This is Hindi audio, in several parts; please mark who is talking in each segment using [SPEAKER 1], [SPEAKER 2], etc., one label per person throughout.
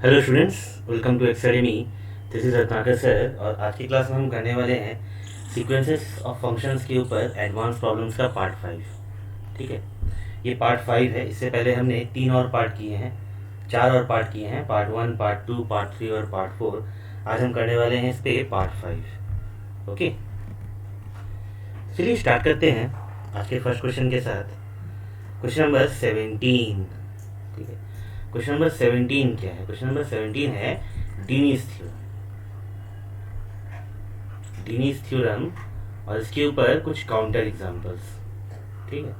[SPEAKER 1] Hello students, welcome to academy. This is Ratnakar sir और आज की क्लास में हम करने वाले हैं सीक्वेंसेस ऑफ फंक्शंस के ऊपर एडवांस प्रॉब्लम्स का पार्ट 5। ठीक है, ये पार्ट 5 है। इससे पहले हमने 3 और पार्ट किए हैं, 4 और पार्ट किए हैं, पार्ट 1, पार्ट 2, पार्ट 3 और पार्ट 4। आज हम करने वाले हैं इस पे पार्ट 5। ओके, चलिए स्टार्ट करते हैं आज के फर्स्ट क्वेश्चन के साथ। Question number 17। ठीक है, क्वेश्चन नंबर 17 क्या है? क्वेश्चन नंबर 17 है डीनीज थ्योरम। डीनीज थ्योरम और इसके ऊपर कुछ काउंटर एग्जांपल्स। ठीक है,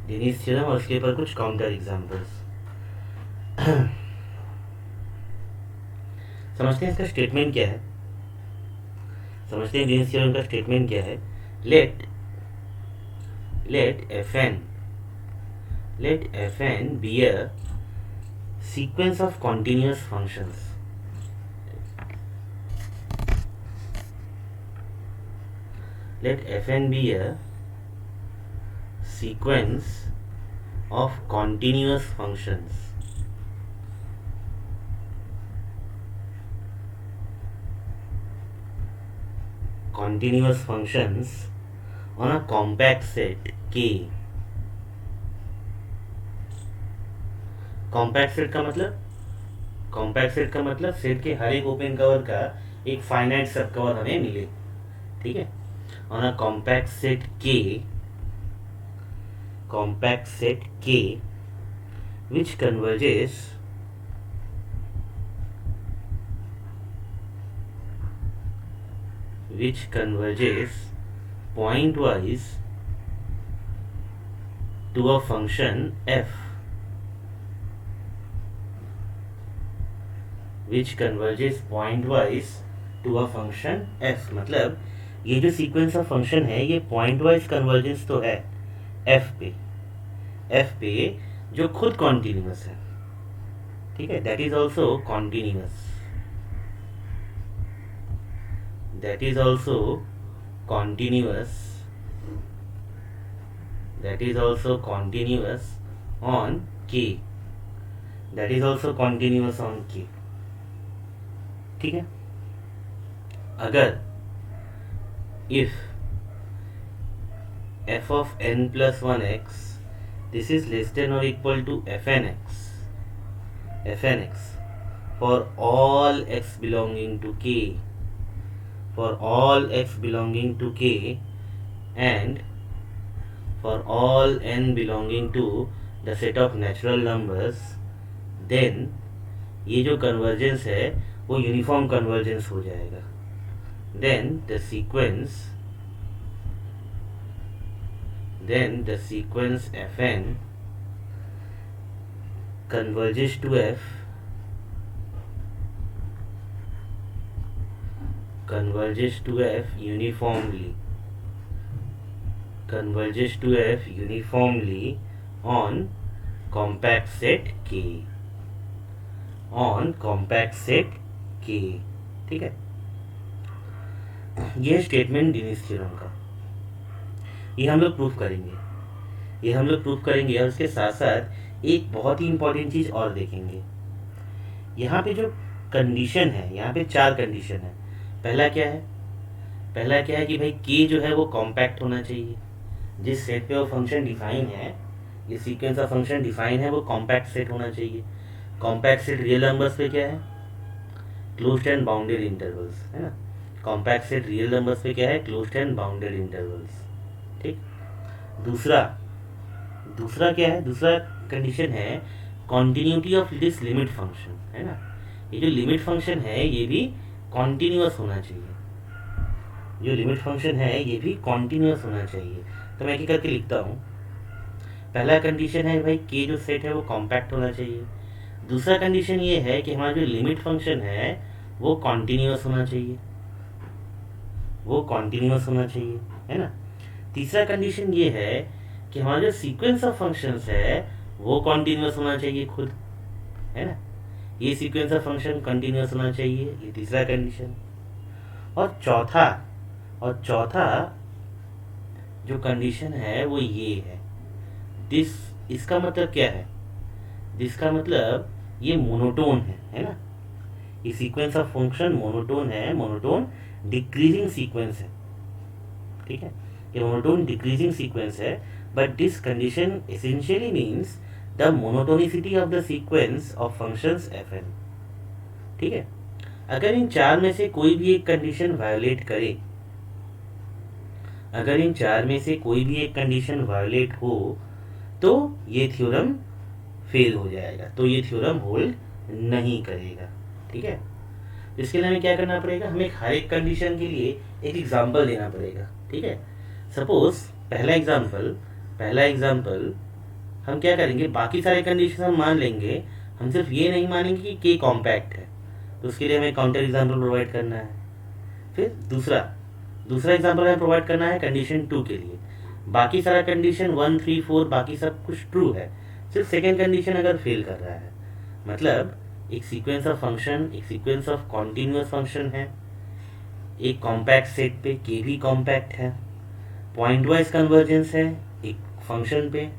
[SPEAKER 1] डीनीज थ्योरम और इसके ऊपर कुछ काउंटर एग्जांपल्स। समझते हैं इसका स्टेटमेंट क्या है। समझते हैं डीनीज थ्योरम का स्टेटमेंट क्या है। Let fn be a sequence of continuous functions. Let fn be a sequence of continuous functions. Continuous functions on a compact set K. Compact set का मतलब सेट के हर एक ओपन कवर का एक फाइनाइट सब कवर हमें मिले। ठीक है, ऑन अ कॉम्पैक्ट सेट के which converges pointwise to a function f, which converges pointwise to a function f। मतलब ये जो सीक्वेंस ऑफ फंक्शन है ये पॉइंट वाइज कन्वर्जेंस तो है f पे जो खुद कॉन्टिन्यूअस है। ठीक है, that is also continuous on k। ठीक है, अगर if f of n plus 1x this is less than or equal to fn x for all x belonging to k and for all n belonging to the set of natural numbers, then ये जो कन्वर्जेंस है वो यूनिफॉर्म कन्वर्जेंस हो जाएगा। then the sequence fn converges to f uniformly on compact set k। ठीक है, ये स्टेटमेंट डीनीज थ्योरम का, ये हम लोग प्रूफ करेंगे और उसके साथ साथ एक बहुत ही इंपॉर्टेंट चीज और देखेंगे। यहाँ पे जो कंडीशन है, यहाँ पे 4 कंडीशन है। पहला क्या है कि भाई k जो है वो कॉम्पैक्ट होना चाहिए। जिस सेट पे वो फंक्शन डिफाइन है, ये सीक्वेंस ऑफ फंक्शन डिफाइन है, वो कॉम्पैक्ट सेट होना चाहिए। कॉम्पैक्ट सेट रियल नंबर्स पे क्या है? क्लोज्ड एंड बाउंडेड इंटरवल्स, है ना। कॉम्पैक्ट सेट रियल नंबर्स पे क्या है? Closed and bounded intervals. ठीक, दूसरा क्या है? दूसरा कंडीशन है continuity of this limit function, है ना। ये जो लिमिट फंक्शन है ये भी कॉन्टिन्यूअस होना चाहिए। तो मैं क्या करके लिखता हूँ, पहला कंडीशन है भाई के जो सेट है वो कॉम्पैक्ट होना चाहिए। दूसरा कंडीशन ये है कि हमारा जो लिमिट फंक्शन है वो कॉन्टिन्यूअस होना चाहिए, है ना। तीसरा कंडीशन ये है कि हमारा जो सीक्वेंस ऑफ फंक्शंस है वो कॉन्टिन्यूअस होना चाहिए खुद, है ना। ये सीक्वेंस ऑफ फंक्शन कॉन्टिन्यूअस होना चाहिए, ये तीसरा कंडीशन। और चौथा जो कंडीशन है वो ये है, इसका मतलब क्या है? इसका मतलब ये मोनोटोन है ना, ये सीक्वेंस ऑफ फंक्शन मोनोटोन है, मोनोटोन डिक्रीजिंग सीक्वेंस है, ठीक है, ये मोनोटोन डिक्रीजिंग सीक्वेंस है, but this condition essentially means the monotonicity of the sequence of functions f n, ठीक है। अगर इन चार में से कोई भी एक कंडीशन वायोलेट करे, अगर इन चार में से कोई भी एक कंडीशन वायोलेट हो तो ये थ्योरम फेल हो जाएगा, तो ये थ्योरम होल्ड नहीं करेगा, ठीक है। इसके लिए हमें क्या करना पड़ेगा, हमें हर एक कंडीशन के लिए एक एग्जाम्पल देना पड़ेगा, ठीक है। सपोज पहला एग्जाम्पल हम क्या करेंगे, बाकी सारे कंडीशन हम मान लेंगे, हम सिर्फ ये नहीं मानेंगे कि के कॉम्पैक्ट है, तो उसके लिए हमें काउंटर एग्जाम्पल प्रोवाइड करना है। फिर दूसरा एग्जाम्पल हमें प्रोवाइड करना है कंडीशन 2 के लिए, बाकी सारा कंडीशन 1, 3, 4 बाकी सब कुछ ट्रू है, सिर्फ सेकेंड कंडीशन अगर फेल कर रहा है, मतलब एक सीक्वेंस ऑफ फंक्शन, एक सीक्वेंस ऑफ कॉन्टिन्यूअस फंक्शन है, एक कॉम्पैक्ट सेट पे के भी कॉम्पैक्ट है, पॉइंट वाइज कन्वर्जेंस है एक फंक्शन पे,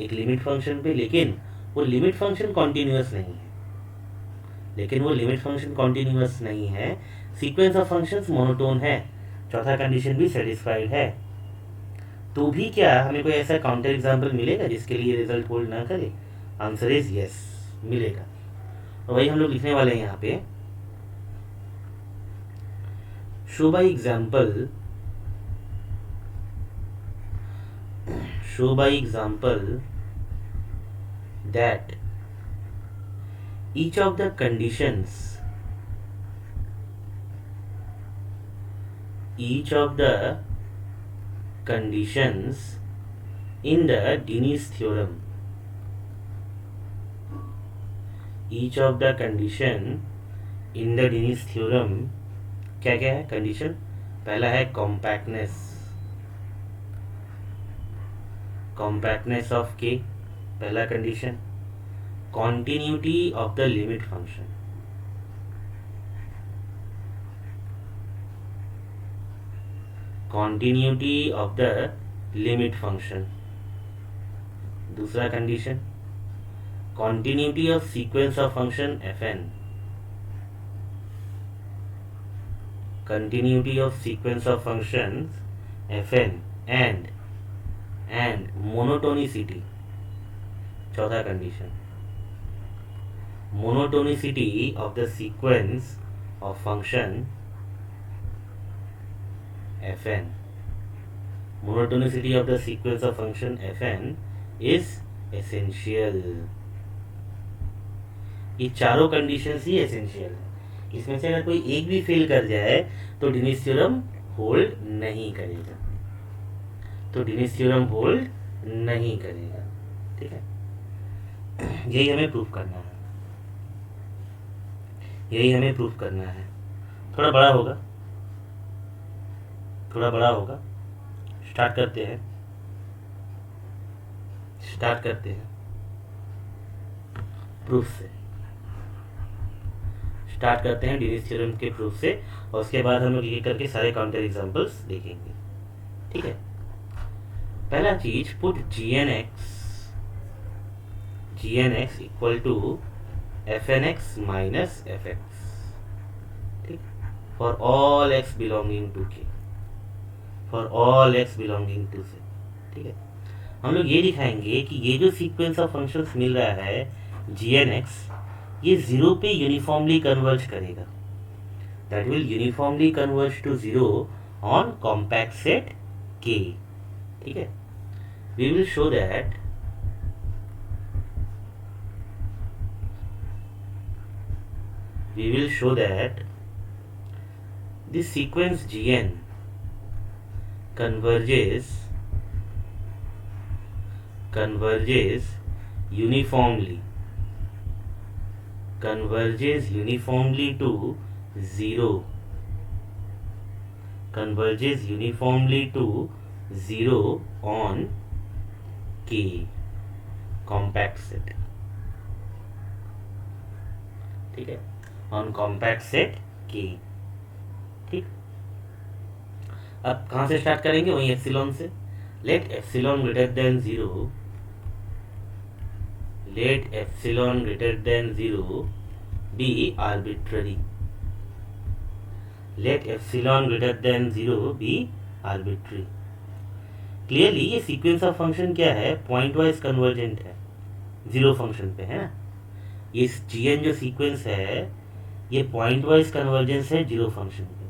[SPEAKER 1] एक लिमिट फंक्शन पे, लेकिन वो लिमिट फंक्शन कॉन्टिन्यूअस नहीं है, सीक्वेंस ऑफ फंक्शंस मोनोटोन है, चौथा कंडीशन भी सेटिस्फाइड है, तो भी क्या हमें कोई ऐसा काउंटर एग्जाम्पल मिलेगा जिसके लिए रिजल्ट होल्ड ना करे? आंसर इज यस, मिलेगा। और वही हम लोग लिखने वाले हैं यहाँ पे, show by example that each of the conditions in the Dini's theorem, each of the condition in the Dini's theorem क्या क्या है कंडीशन? पहला है कॉम्पैक्टनेस ऑफ के, पहला condition, continuity of the limit function, दूसरा condition, continuity of sequence of function fn, and monotonicity, चौथा condition, monotonicity of the sequence of function fn, monotonicity of the sequence of function fn is essential। ये चारों कंडीशंस ही एसेंशियल है, इसमें से अगर कोई एक भी फेल कर जाए तो डिनिस थ्योरम होल्ड नहीं करेगा, ठीक है। यही हमें प्रूफ करना है, थोड़ा बड़ा होगा, स्टार्ट करते हैं प्रूफ से, स्टार्ट करते हैं डिनिस थ्योरम के प्रूफ से, और उसके बाद हम लोग ये करके सारे काउंटर एग्जांपल्स देखेंगे, ठीक है। पहला चीज, put gn x equal to fnx minus fx, ठीक, for all x belonging to k, say, ठीक है। हम लोग ये दिखाएंगे कि ये जो सीक्वेंस ऑफ फंक्शंस मिल रहा है gnx, ये 0 पे यूनिफॉर्मली कन्वर्ज करेगा, that will uniformly converge to 0 on compact set k, ठीक है। We will show that this sequence gn converges uniformly to 0, on k compact set, ठीक है, ऑन कॉम्पैक्ट सेट के, ठीक। अब कहाँ से स्टार्ट करेंगे? वही एप्सिलॉन से। लेट epsilon greater than 0 let epsilon greater than 0 be arbitrary. Let epsilon greater than 0 be arbitrary. Clearly ये सीक्वेंस ऑफ फंक्शन क्या है, पॉइंट वाइज कन्वर्जेंट है, जीरो फंक्शन पे है ना। ये gn जो सीक्वेंस है ये पॉइंट वाइज कन्वर्जेंस है जीरो फंक्शन पे,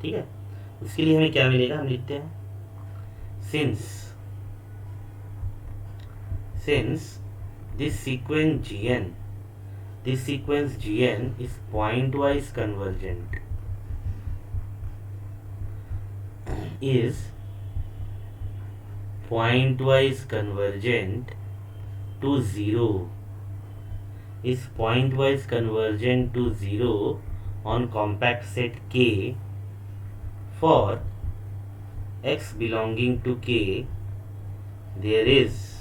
[SPEAKER 1] ठीक है। उसके लिए हमें क्या मिलेगा, हम लिखते हैं since this sequence gn is pointwise convergent, is pointwise convergent to 0, is pointwise convergent to 0 on compact set K for x belonging to K. There is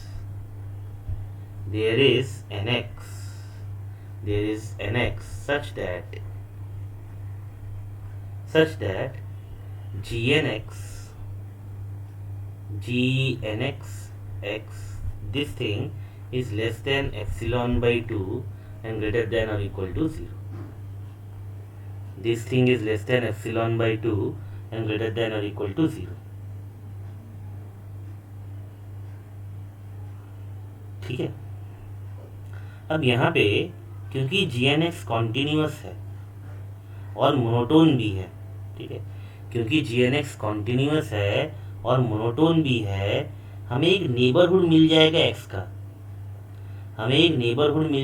[SPEAKER 1] an x such that gnx x, this thing is less than epsilon by 2 and greater than or equal to 0. This thing is less than epsilon by 2 and greater than or equal to 0. ठीक है। अब यहाँ पे क्योंकि gn(x) कॉन्टिन्यूअस है और मोनोटोन भी है, ठीक है, क्योंकि gn(x) कॉन्टिन्यूअस है और मोनोटोन भी है, हमें एक नेबरहुड मिल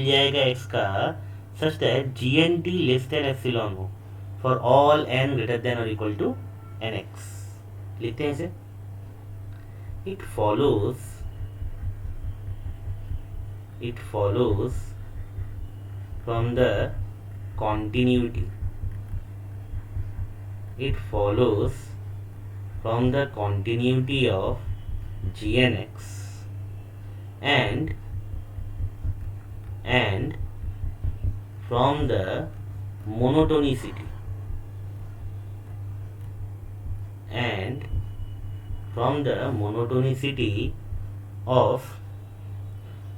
[SPEAKER 1] जाएगा x का, such that gnt less than epsilon हो for all n greater than और इक्वल टू nx। लिखते हैं इसे, it follows from the continuity of gnx and from the monotonicity of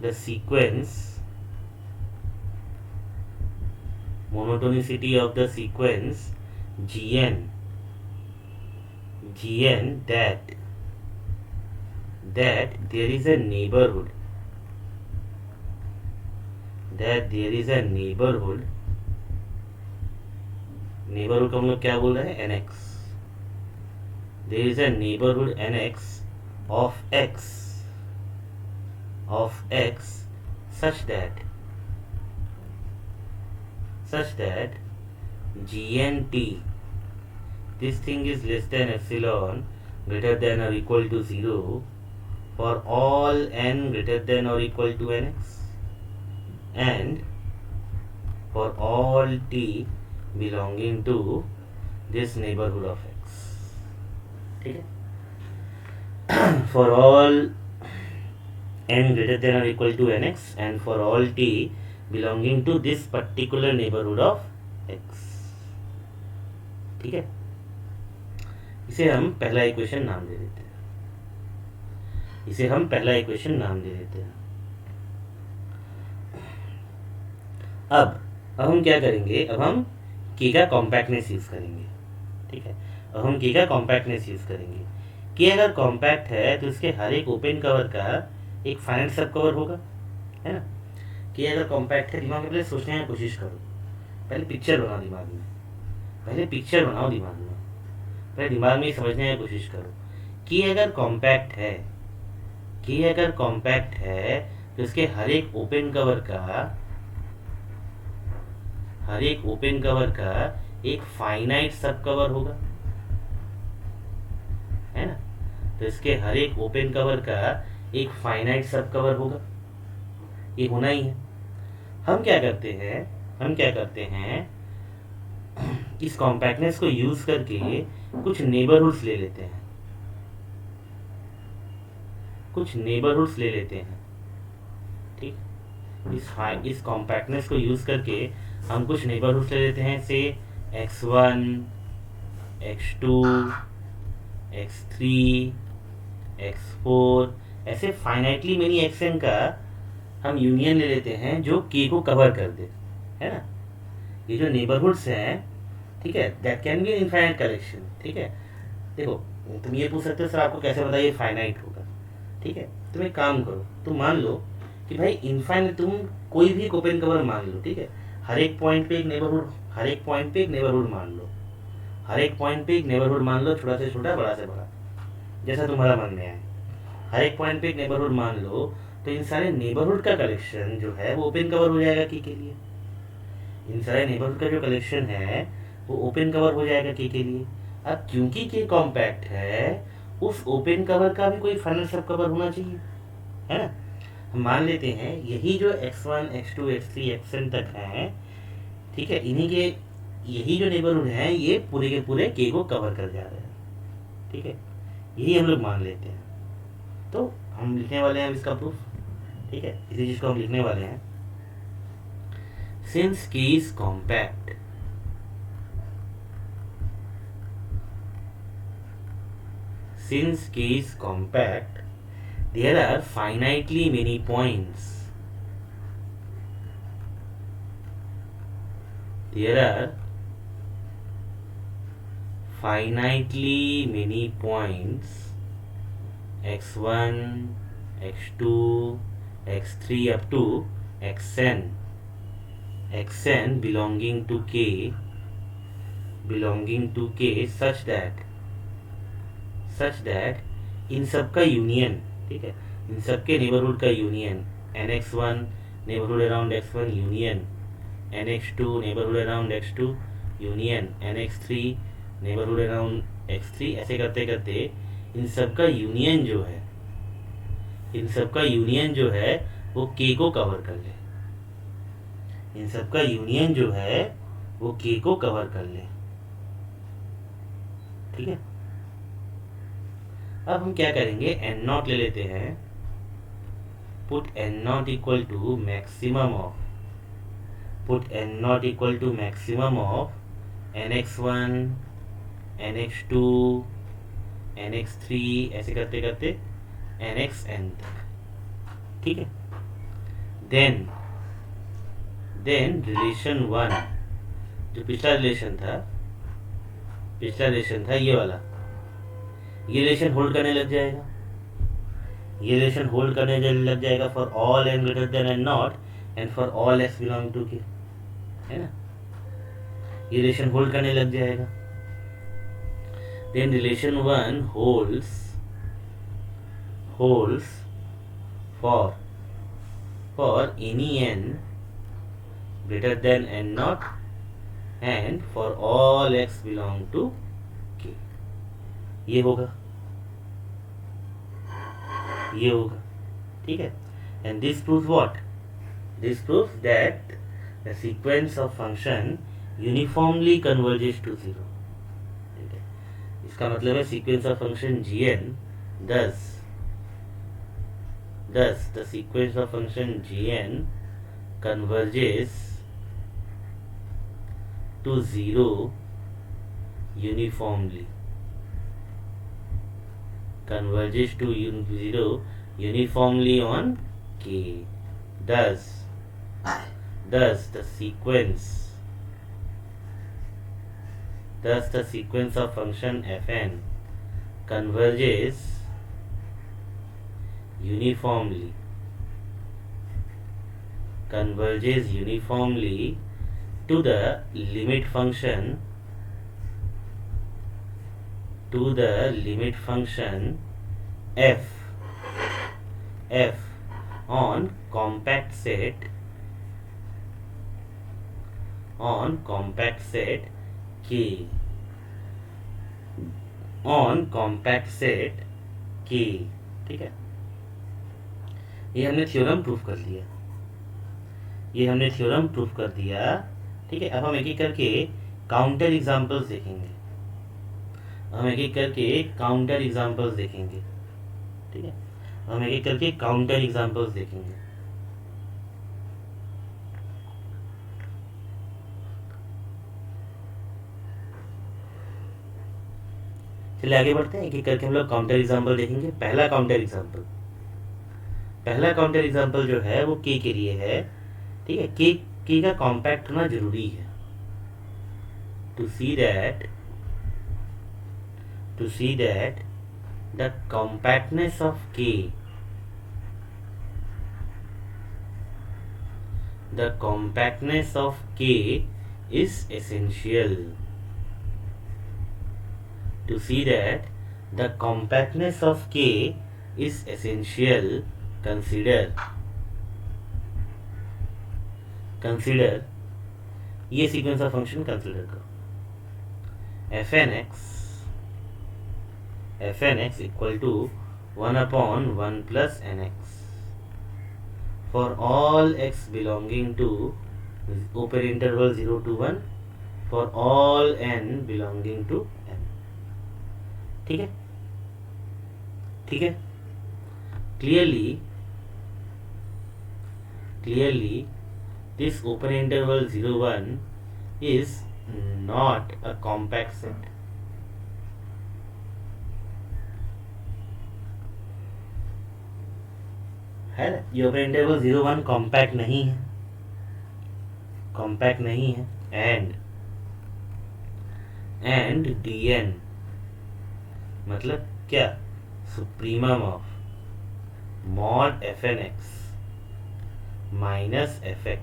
[SPEAKER 1] the sequence gn that there is a neighborhood का हम लोग क्या बोल रहे हैं, nx, there is a neighborhood nx of x such that gnt, this thing is less than epsilon greater than or equal to 0 for all n greater than or equal to nx and for all t belonging to this neighborhood of x, ठीक है। for all n greater than or equal to nx and for all t belonging to this particular neighborhood of x, ठीक है। इसे हम पहला इक्वेशन नाम दे देते हैं, अब हम क्या करेंगे, अब हम k का कॉम्पैक्टनेस यूज करेंगे, ठीक है। अब हम k का कॉम्पैक्टनेस यूज करेंगे। k अगर कॉम्पैक्ट है तो उसके हर एक ओपन कवर का एक फाइनाइट सब कवर होगा, है ना। k अगर कॉम्पैक्ट है, दिमाग में पहले सोचने की कोशिश करो, पहले पिक्चर बनाओ दिमाग में, पहले दिमाग में समझने की कोशिश करो। k अगर कॉम्पैक्ट है तो उसके हर एक ओपन कवर का एक फाइनाइट सब कवर होगा, है ना। तो इसके हर एक ओपन कवर का एक फाइनाइट सब कवर होगा, ये होना ही है। हम क्या करते हैं इस कॉम्पैक्टनेस को यूज करके कुछ नेबरहुड्स ले लेते हैं, ठीक। इस कॉम्पैक्टनेस को यूज करके हम कुछ नेबरहुड्स ले लेते हैं, से x1 x2 x3 x4, ऐसे फाइनाइटली मेनी xn का हम यूनियन ले लेते हैं जो के को कवर कर दे, है ना। ये जो नेबरहुड्स हैं, ठीक है, that can be infinite collection, ठीक है। देखो, तुम ये पूछ सकते हो सर आपको कैसे पता ये फाइनाइट होगा, ठीक है। तुम एक काम करो, तुम मान लो कि भाई इनफाइनाइट, तुम कोई भी ओपन कवर मान लो, ठीक है। हर एक पॉइंट पे एक नेबरहुड, हर एक पॉइंट पे एक नेबरहुड मान लो, हर एक पॉइंट पे एक नेबरहुड मान लो, छोटा से छोटा बड़ा से बड़ा, जैसा तुम्हारा मन में आए। हर एक पॉइंट पे एक नेबरहुड मान लो, तो इन सारे नेबरहुड का कलेक्शन जो है वो ओपन कवर हो जाएगा की के लिए। इन सारे नेबरहुड का जो कलेक्शन है वो ओपन कवर हो जाएगा के लिए। अब क्योंकि के कॉम्पैक्ट है, उस ओपन कवर का भी कोई फाइनल सब कवर होना चाहिए, है ना। हम मान लेते हैं यही जो x1 x2 x3 xn तक है, ठीक है, इन्हीं के यही जो नेबरहुड हैं ये पूरे के पूरे के को कवर कर जा रहे हैं, ठीक है। यही हम लोग मान लेते हैं। तो हम लिखने वाले हैं इसका प्रूफ, ठीक है, इसी चीज को हम लिखने वाले हैं। सिंस के is compact, since K is compact, there are finitely many points. There are finitely many points x1, x2, x3 up to xn, xn belonging to K such that इन सब का यूनियन, ठीक है, इन सब के नेबरहुड का union, nx1 neighbourhood around x1 union, nx2 neighbourhood around x2 union, nx3 neighbourhood around x3, ऐसे करते करते इन सब का यूनियन जो है, इन सब का यूनियन जो है वो k को कवर कर ले। इन सब का यूनियन जो है वो k को कवर कर ले, ठीक है। अब हम क्या करेंगे, एन नॉट ले लेते हैं, put n naught equal to maximum of, put n naught equal to maximum of nx1 nx2 nx3, ऐसे करते करते nxn तक, ठीक है। देन रिलेशन 1, जो पिछला रिलेशन था ये वाला, ये रिलेशन होल्ड करने लग जाएगा, ये रिलेशन होल्ड करने लग जाएगा for all n greater than n naught and for all x belong to k, है ना। ये रिलेशन होल्ड करने लग जाएगा। Then relation 1 holds for any n greater than n naught and for all x belong to k। ये होगा, ठीक है। And this proves what, this proves that the sequence of function uniformly converges to 0, ठीक है। इसका मतलब है sequence of function gn, thus the sequence of function gn converges to 0 uniformly, converges to 0 uniformly on k. Thus the sequence of function fn converges uniformly to the limit function f on compact set k, ठीक है। ये हमने थ्योरम प्रूफ कर दिया, ठीक है। अब हम एक एक करके काउंटर एग्जांपल्स देखेंगे, ठीक है। हम एक एक करके काउंटर एग्जांपल्स देखेंगे। चलिए आगे बढ़ते हैं, एक एक करके हम लोग काउंटर एग्जांपल देखेंगे। पहला काउंटर एग्जांपल, पहला काउंटर एग्जांपल जो है वो के लिए है, ठीक है। के का कॉम्पैक्ट होना जरूरी है। To see that the compactness of k is essential. To see that the compactness of K is essential, consider ये सीक्वेंस ऑफ फंक्शन कंसिडर करो। fn x equal to 1/1 plus nx for all x belonging to open interval 0 to 1 for all n belonging to n। ठीक है, ठीक है। clearly this open interval 0 1 is not a compact set। है ना, ये ओपन इंटरवल 0 1 कॉम्पैक्ट नहीं है। एंड dn मतलब क्या, supremum of mod fn x minus fx।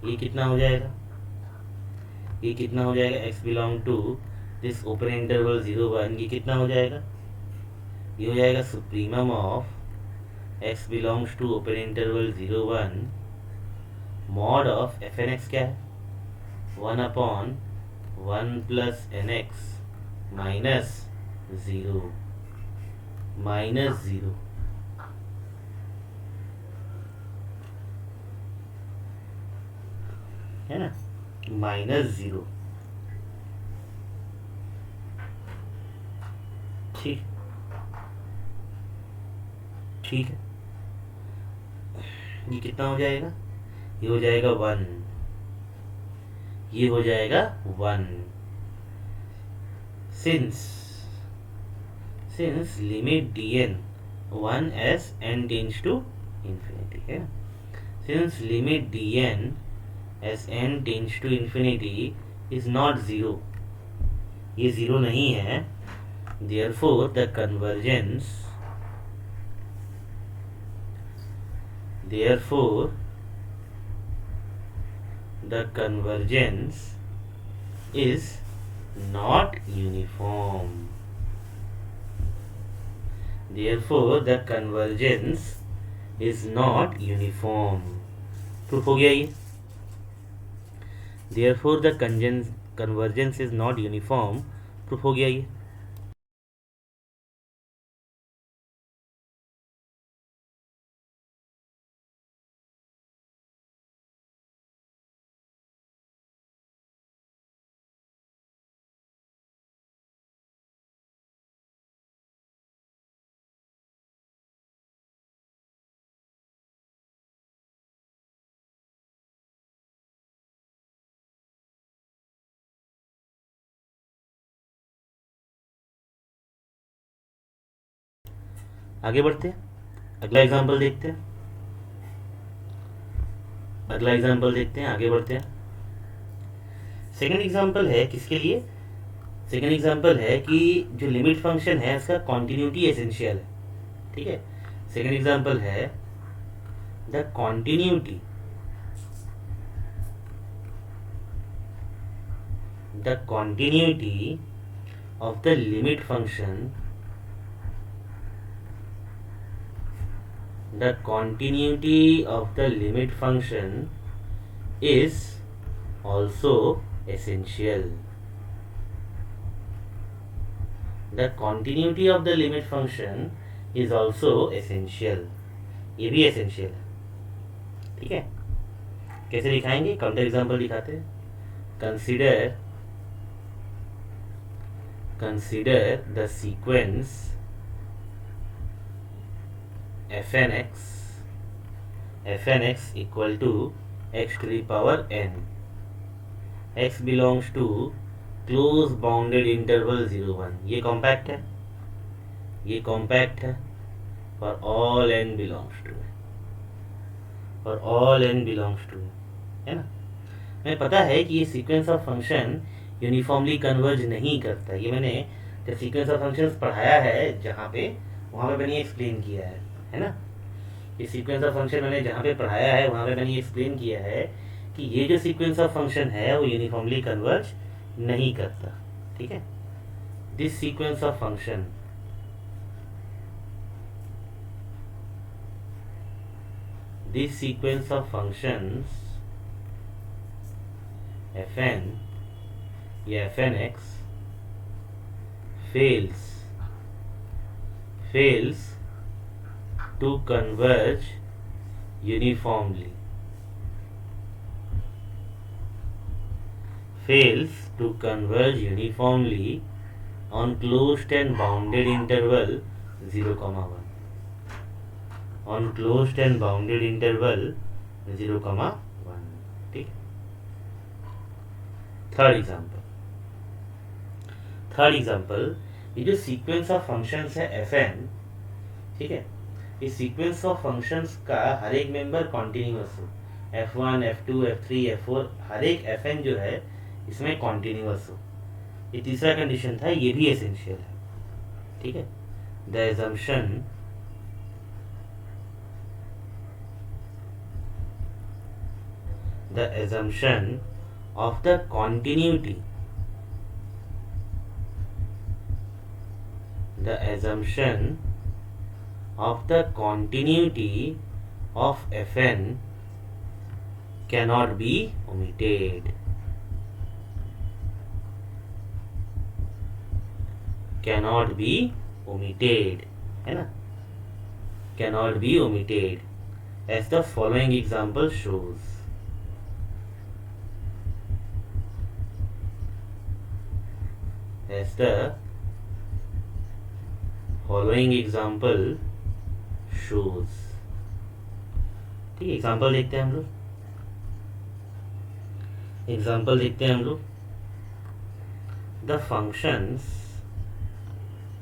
[SPEAKER 1] ये कितना हो जाएगा, x belong to this open interval 0 1, ये कितना हो जाएगा, ये हो जाएगा supremum of x belongs to open interval 0 1 mod of fn x क्या है, 1/1 प्लस nx माइनस 0 है ना, -0। ठीक है, ये कितना हो जाएगा, ये हो जाएगा 1, ये हो जाएगा 1। Since limit dn 1 as n tends to infinity है, since limit dn as n tends to infinity is not 0, ये 0 नहीं है, therefore the convergence is not uniform। Proof हो गया ये। therefore the convergence is not uniform, proof हो गया ये। आगे बढ़ते हैं, अगला एग्जांपल देखते हैं, आगे बढ़ते हैं। सेकंड एग्जांपल है किसके लिए, सेकंड एग्जांपल है कि जो लिमिट फंक्शन है उसका कॉन्टिन्यूटी एसेंशियल है, ठीक है। सेकंड एग्जांपल है the continuity of the limit function is also essential। The continuity of the limit function is also essential। ये भी essential है, ठीक है। कैसे दिखाएंगे, काउंटर एग्जांपल दिखाते हैं। consider the sequence fn x equal to x to the power n, x belongs to close bounded interval 0 1। ये कॉम्पैक्ट है, for all n belongs to, for all n belongs to, है ना। हमें पता है कि ये sequence of function uniformly converge नहीं करता। ये मैंने जब सीक्वेंस ऑफ फंक्शंस पढ़ाया है जहाँ पे, वहाँ पे मैंने एक्सप्लेन किया है ना। ये सीक्वेंस ऑफ फंक्शन मैंने जहाँ पे पढ़ाया है वहाँ पे मैंने एक्सप्लेन किया है कि ये जो सीक्वेंस ऑफ फंक्शन है वो यूनिफॉर्मली कन्वर्ज नहीं करता, ठीक है। This sequence of function, this sequence of functions fn या fnx fails to converge uniformly, fails to converge uniformly on closed and bounded interval 0,1, on closed and bounded interval 0,1, ठीक है। थर्ड एग्जाम्पल, ये जो सीक्वेंस ऑफ फंक्शंस है fn, ठीक है, इस सीक्वेंस ऑफ फंक्शंस का हर एक मेंबर कॉन्टिन्यूअस हो, f1 f2 f3 f4, हर एक fn जो है इसमें कॉन्टिन्यूअस हो। ये तीसरा कंडीशन था, ये भी एसेंशियल है, ठीक है। The assumption of the continuity, the assumption of the continuity of fn cannot be omitted, cannot be omitted, है ना, cannot be omitted, as the following example shows, as the following example shows, ठीक है। एग्जाम्पल देखते हैं हम लोग, एग्जाम्पल देखते हैं हम लोग। द फंक्शंस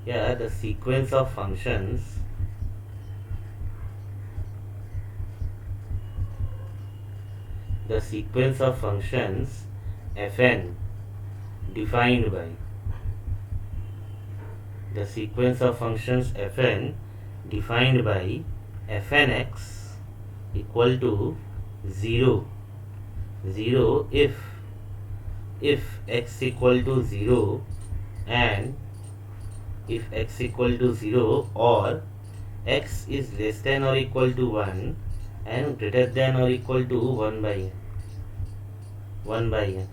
[SPEAKER 1] या the sequence of functions the sequence of functions fn defined by, the sequence of functions fn defined by fnx equal to 0 if x equal to 0 and if x equal to 0 or x is less than or equal to 1 and greater than or equal to 1 by n,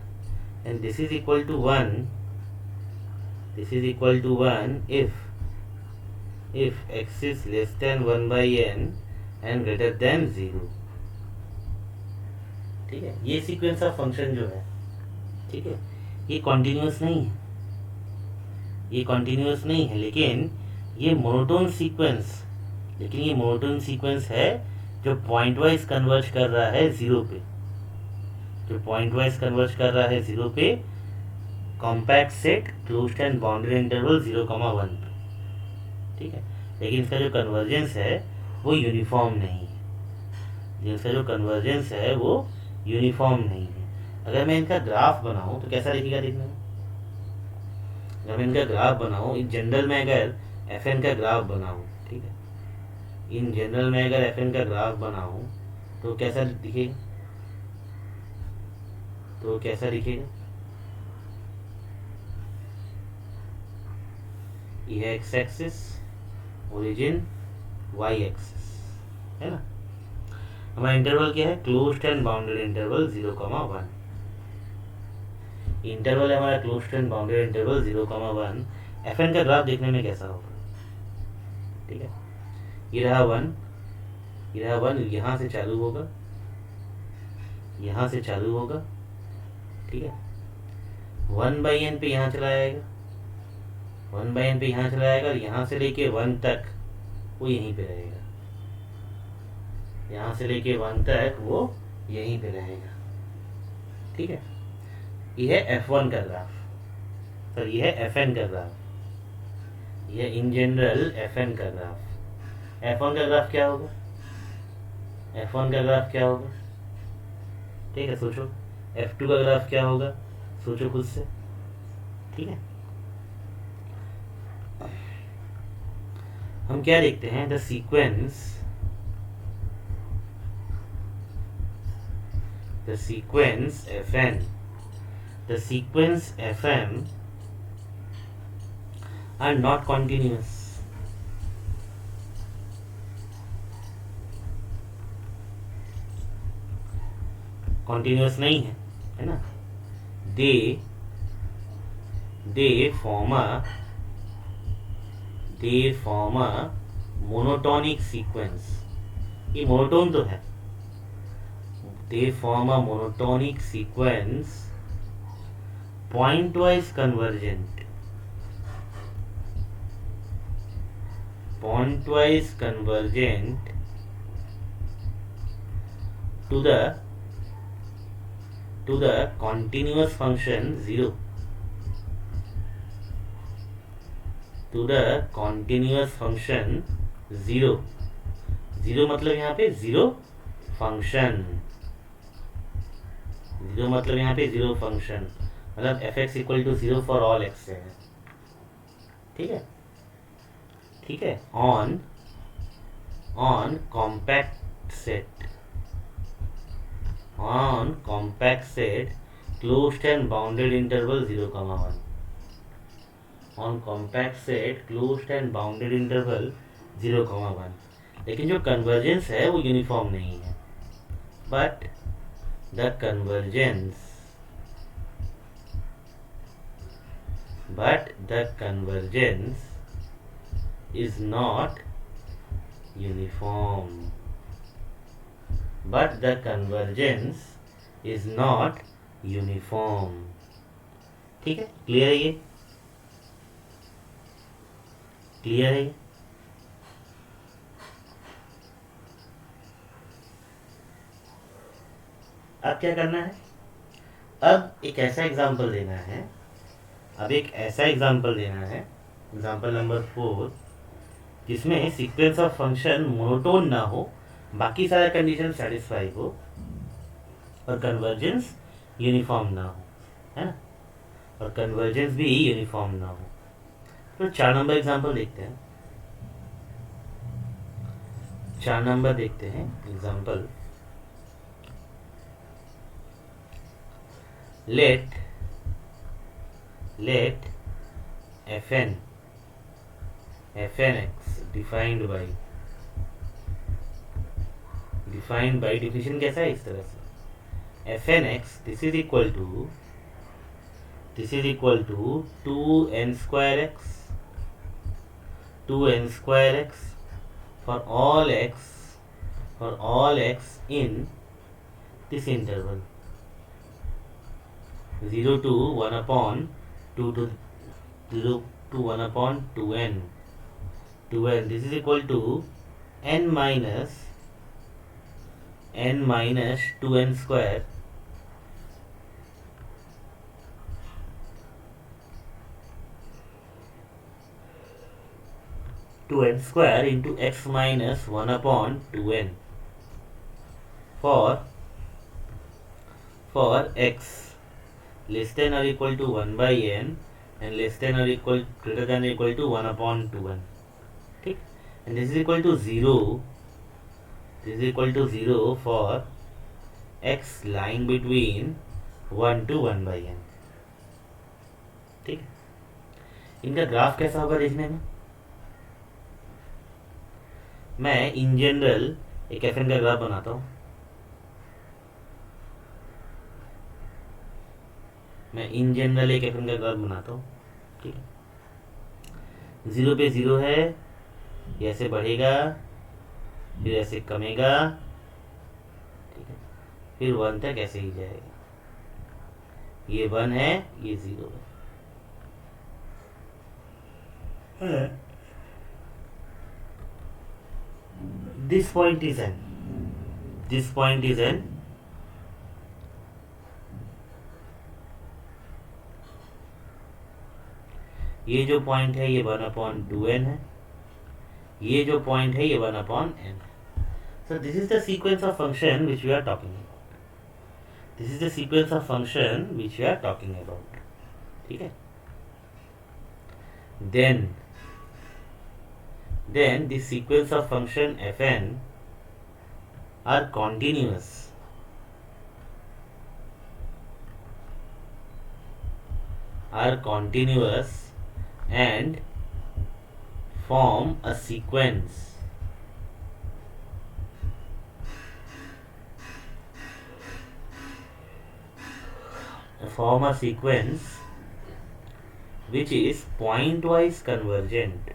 [SPEAKER 1] and this is equal to 1, this is equal to 1 if x is less than 1 by n and greater than 0, ठीक है। ये सीक्वेंस ऑफ फंक्शन जो है, ठीक है, ये कॉन्टिन्यूस नहीं है, ये कॉन्टिन्यूस नहीं है, लेकिन ये मोनोटोन सीक्वेंस, लेकिन ये मोनोटोन सीक्वेंस है जो पॉइंट वाइज कन्वर्ज कर रहा है 0 पे, जो पॉइंट वाइज कन्वर्ज कर रहा है 0 पे, compact set closed and bounded interval 0,1 पे, ठीक है। लेकिन इसका जो कन्वर्जेंस है वो यूनिफॉर्म नहीं है, इसका जो कन्वर्जेंस है वो यूनिफॉर्म नहीं है। अगर मैं इनका ग्राफ बनाऊं तो कैसा दिखेगा देखने में, अगर मैं इनका ग्राफ बनाऊं, इन जनरल में अगर fn का ग्राफ बनाऊं, ठीक है, इन जनरल में अगर fn का ग्राफ बनाऊं तो कैसा दिखेगा, तो कैसा दिखेगा, यह x axis, origin y axis, है ना। हमारा इंटरवल क्या है, closed and bounded interval 0,1, interval है हमारा closed and bounded interval 0,1। fn का ग्राफ देखने में कैसा होगा, ठीक है, ये रहा 1, ये रहा 1, यहाँ से चालू होगा, यहाँ से चालू होगा, ठीक है, 1 by n पे यहाँ चला जाएगा, 1 by n पे यहाँ चला जाएगा, और यहाँ से लेके 1 तक वो यहीं पे रहेगा, यहाँ से लेके 1 तक वो यहीं पे रहेगा, ठीक है। यह है f1 का ग्राफ, सर यह है fn का ग्राफ, यह इन जनरल fn का ग्राफ, F1 का ग्राफ क्या होगा, F1 का ग्राफ क्या होगा, ठीक है सोचो। F2 का ग्राफ क्या होगा, सोचो खुद से, ठीक है। हम क्या देखते हैं, the sequence Fn, the sequence Fm are not continuous. Continuous नहीं है ना। they form a monotonic sequence, ये मोनोटोन तो है। they form a monotonic sequence pointwise convergent to the continuous function 0, to the continuous function 0, 0 मतलब यहाँ पे जीरो फंक्शन, 0 मतलब यहाँ पे जीरो फंक्शन, मतलब fx equal to 0 for all x है, ठीक है, ठीक है। On compact set closed and bounded interval 0,1, on compact set closed and bounded interval 0,1। लेकिन जो कन्वर्जेंस है वो यूनिफॉर्म नहीं है, but the convergence is not uniform, but the convergence is not uniform, ठीक है। क्लियर है ये, क्लियर है ये। अब क्या करना है, अब एक ऐसा एग्जाम्पल देना है, एग्जाम्पल नंबर 4, जिसमें सीक्वेंस ऑफ फंक्शन मोनोटोन ना हो, बाकी सारा कंडीशन सेटिस्फाई हो और कन्वर्जेंस यूनिफॉर्म ना हो, है ना, और कन्वर्जेंस भी यूनिफॉर्म ना हो। तो 4 नंबर एग्जाम्पल देखते हैं, 4 नंबर देखते हैं example. Let fnx defined by definition कैसा है, इस तरह से fnx this is equal to 2n square x for all x in this interval 0 to 1 upon 2 to 0 to 1 upon 2n, this is equal to n minus 2n square into x minus 1 upon 2n for x less than or equal to 1 by n and less than or greater than or equal to 1 upon 2n, ठीक। and this is equal to 0 for x lying between 1 to 1 by n, ठीक। इनका ग्राफ कैसा होगा देखने में, मैं इन जनरल एक एफएन का ग्राफ बनाता हूँ, ठीक है। 0 पे 0 है, ये ऐसे बढ़ेगा, फिर ऐसे कमेगा, ठीक है, फिर 1 तक ऐसे ही जाएगा, ये 1 है, ये 0 है। This point is n, ये जो पॉइंट है ये 1/2n है, ये जो पॉइंट है ये 1/n। So this is the sequence of function which we are talking about. This is the sequence of function which we are talking about. ठीक है। then the sequence of function fn are continuous and form a sequence which is pointwise convergent,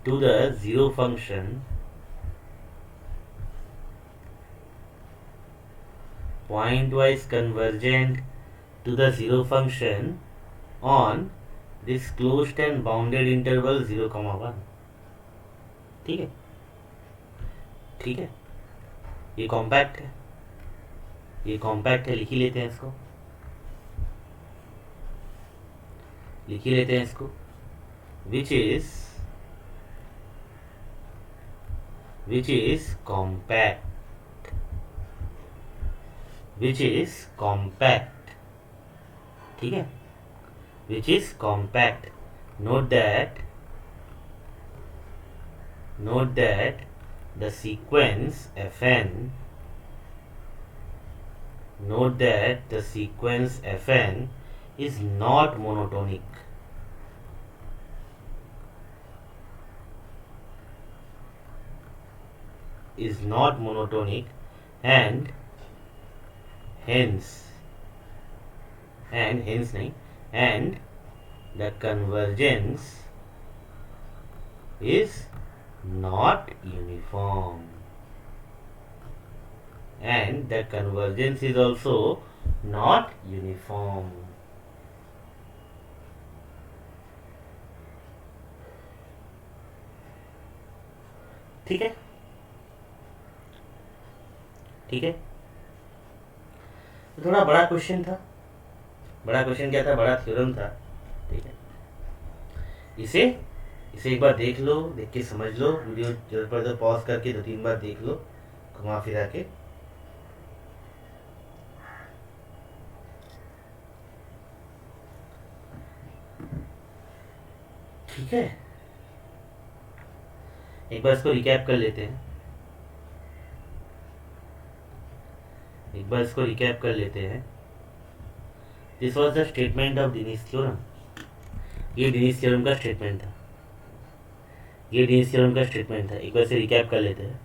[SPEAKER 1] to the zero function on this closed and bounded interval 0, 1। ठीक है। ठीक है, ये कॉम्पैक्ट है, लिख ही लेते हैं इसको, विच इज कॉम्पैक्ट। ठीक है, which is compact. Note that the sequence fn is not monotonic, and hence the convergence is not uniform, and the convergence is also not uniform। ठीक है, थोड़ा बड़ा क्वेश्चन था। क्या था? बड़ा थ्योरम था। ठीक है, इसे एक बार देख लो, देख के समझ लो, वीडियो जरूरत पड़े तो पॉज करके 2-3 बार देख लो, घुमा फिरा के। ठीक है, एक बार इसको रिकैप कर लेते हैं। This was the statement of Denise theorem. ये डिनीज थ्योरम का स्टेटमेंट था। एक बार से रिकैप कर लेते हैं।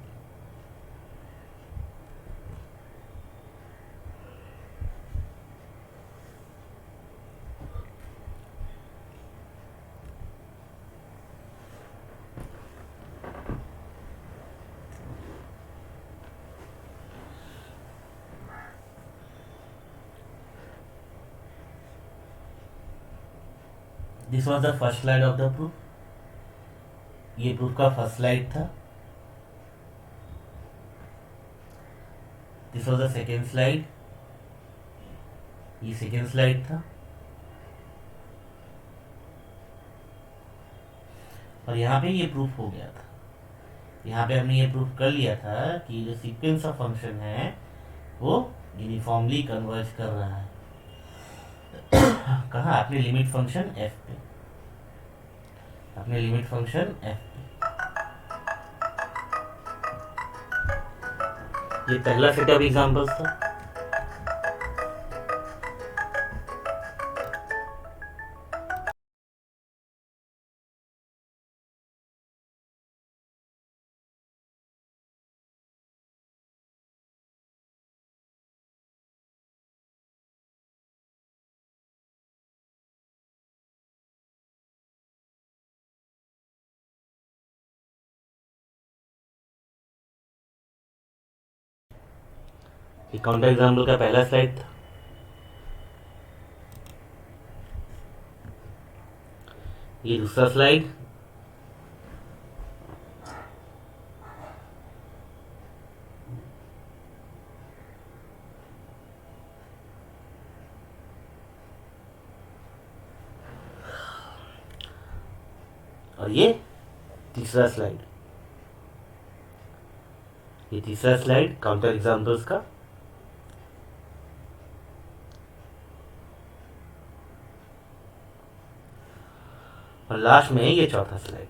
[SPEAKER 1] This was the first slide of the proof. ये प्रूफ का फर्स्ट स्लाइड था। This was the second slide. ये सेकेंड स्लाइड था। और यहाँ पे ये प्रूफ हो गया था। यहाँ पे हमने ये प्रूफ कर लिया था कि जो सीक्वेंस ऑफ फंक्शन है वो यूनिफॉर्मली कन्वर्ज कर रहा है। कहाँ? अपने लिमिट फंक्शन f पे। ये पहला सेट ऑफ एग्जांपल्स था। ये काउंटर एग्जाम्पल का पहला स्लाइड था। ये दूसरा स्लाइड। और ये तीसरा स्लाइड, ये तीसरा स्लाइड काउंटर एग्जाम्पल्स का। और लास्ट में ये चौथा स्लाइड,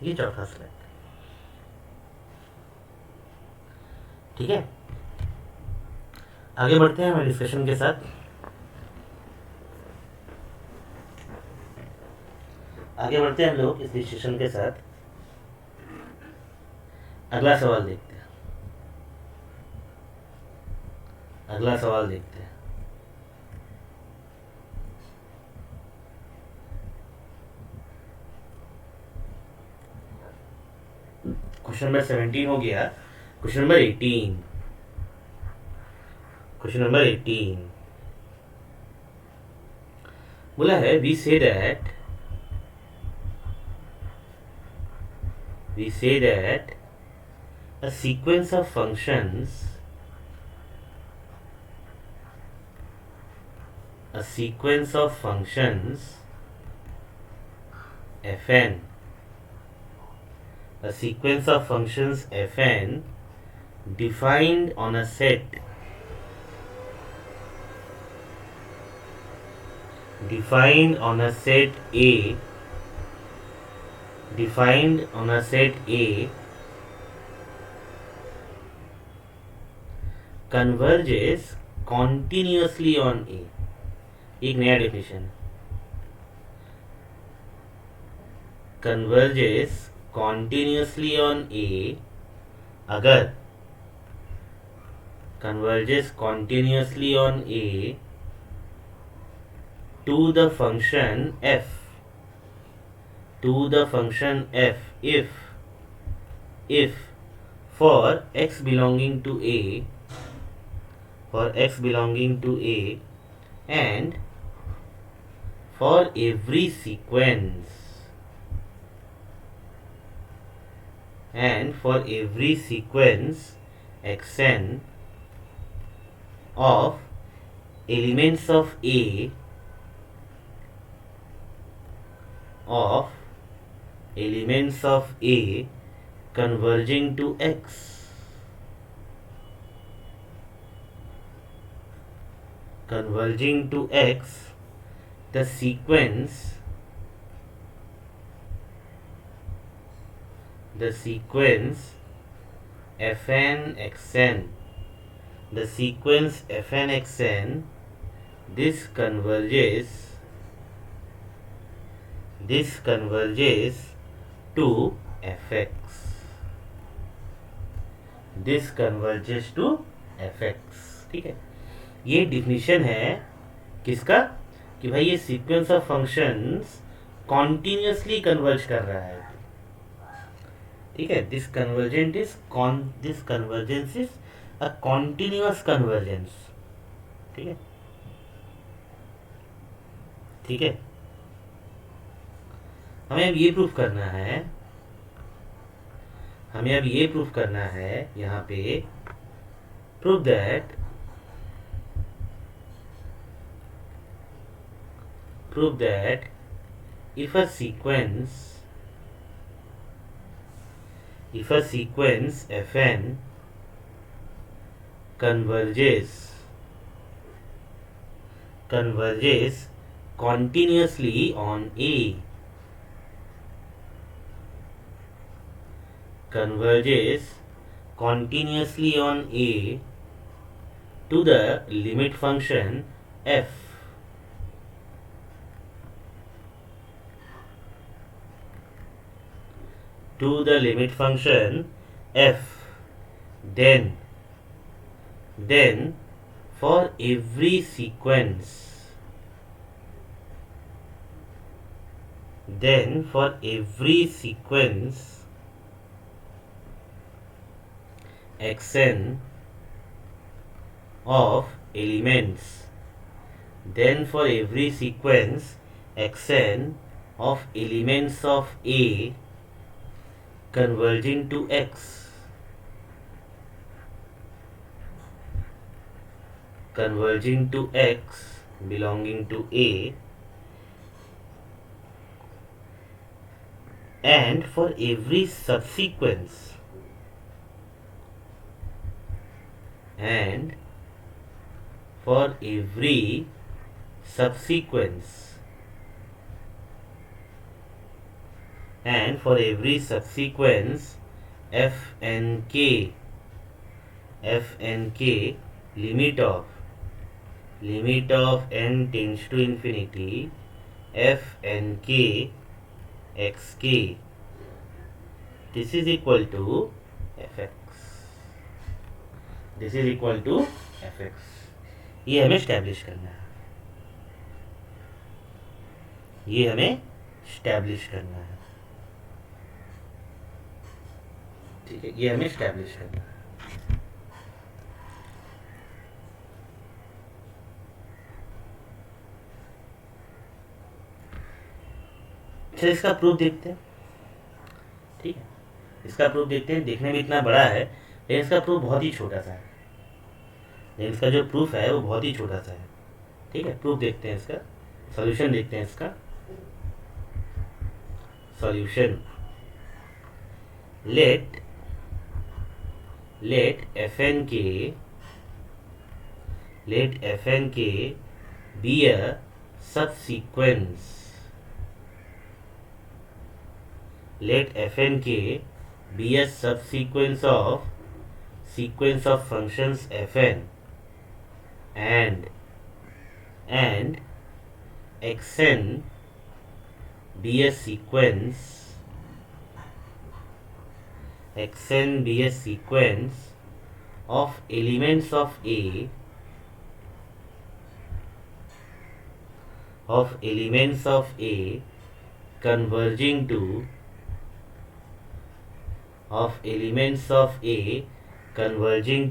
[SPEAKER 1] ये चौथा स्लाइड। ठीक है, आगे बढ़ते हैं हमारे डिस्कशन के साथ। आगे बढ़ते हैं हम लोग इस डिस्कशन के साथ। अगला सवाल देखते हैं, अगला सवाल देखते हैं। क्वेश्चन नंबर 17 हो गया। क्वेश्चन नंबर 18, क्वेश्चन नंबर 18 बोला है we say that a sequence of functions, a sequence of functions fn, a sequence of functions fn defined on a set, defined on a set A, defined on a set A converges continuously on A। एक नया definition, converges continuously on A अगर converges continuously on A to the function f, to the function f if for x belonging to A, for x belonging to A and for every sequence, and for every sequence xn of elements of A, of elements of A converging to X, converging to X, the sequence fn xn, the sequence fn xn, this converges to fx, this converges to fx। ठीक है, ये डिफिनीशन है किसका, कि भाई ये sequence of functions continuously converge कर रहा है। ठीक है, this convergence is a continuous convergence. ठीक है, ठीक है, हमें अब ये प्रूफ करना है, हमें अब ये प्रूफ करना है यहाँ पे, proof that if a sequence fn converges continuously on A, converges continuously on A to the limit function f, to the limit function f, then for every sequence, xn of elements, then for every sequence xn of elements of A converging to X, belonging to A, and for every subsequence and for every subsequence and for every subsequence f and k limit of n tends to infinity f and k xk, this is equal to fx, this is equal to fx. ये हमें स्टैब्लिश करना है, ये हमें स्टैब्लिश करना है, ठीक है, ये हमें स्टैब्लिश करना है। चलिए इसका प्रूफ देखते हैं, ठीक है, इसका प्रूफ देखते हैं। देखने में इतना बड़ा है लेकिन इसका प्रूफ बहुत ही छोटा सा है, लेकिन इसका जो प्रूफ है वो बहुत ही छोटा सा है, ठीक है। प्रूफ देखते हैं, इसका सॉल्यूशन देखते हैं। इसका solution, let fn k be a subsequence, let fn k be a subsequence of sequence of functions fn and xn be a sequence of elements of A converging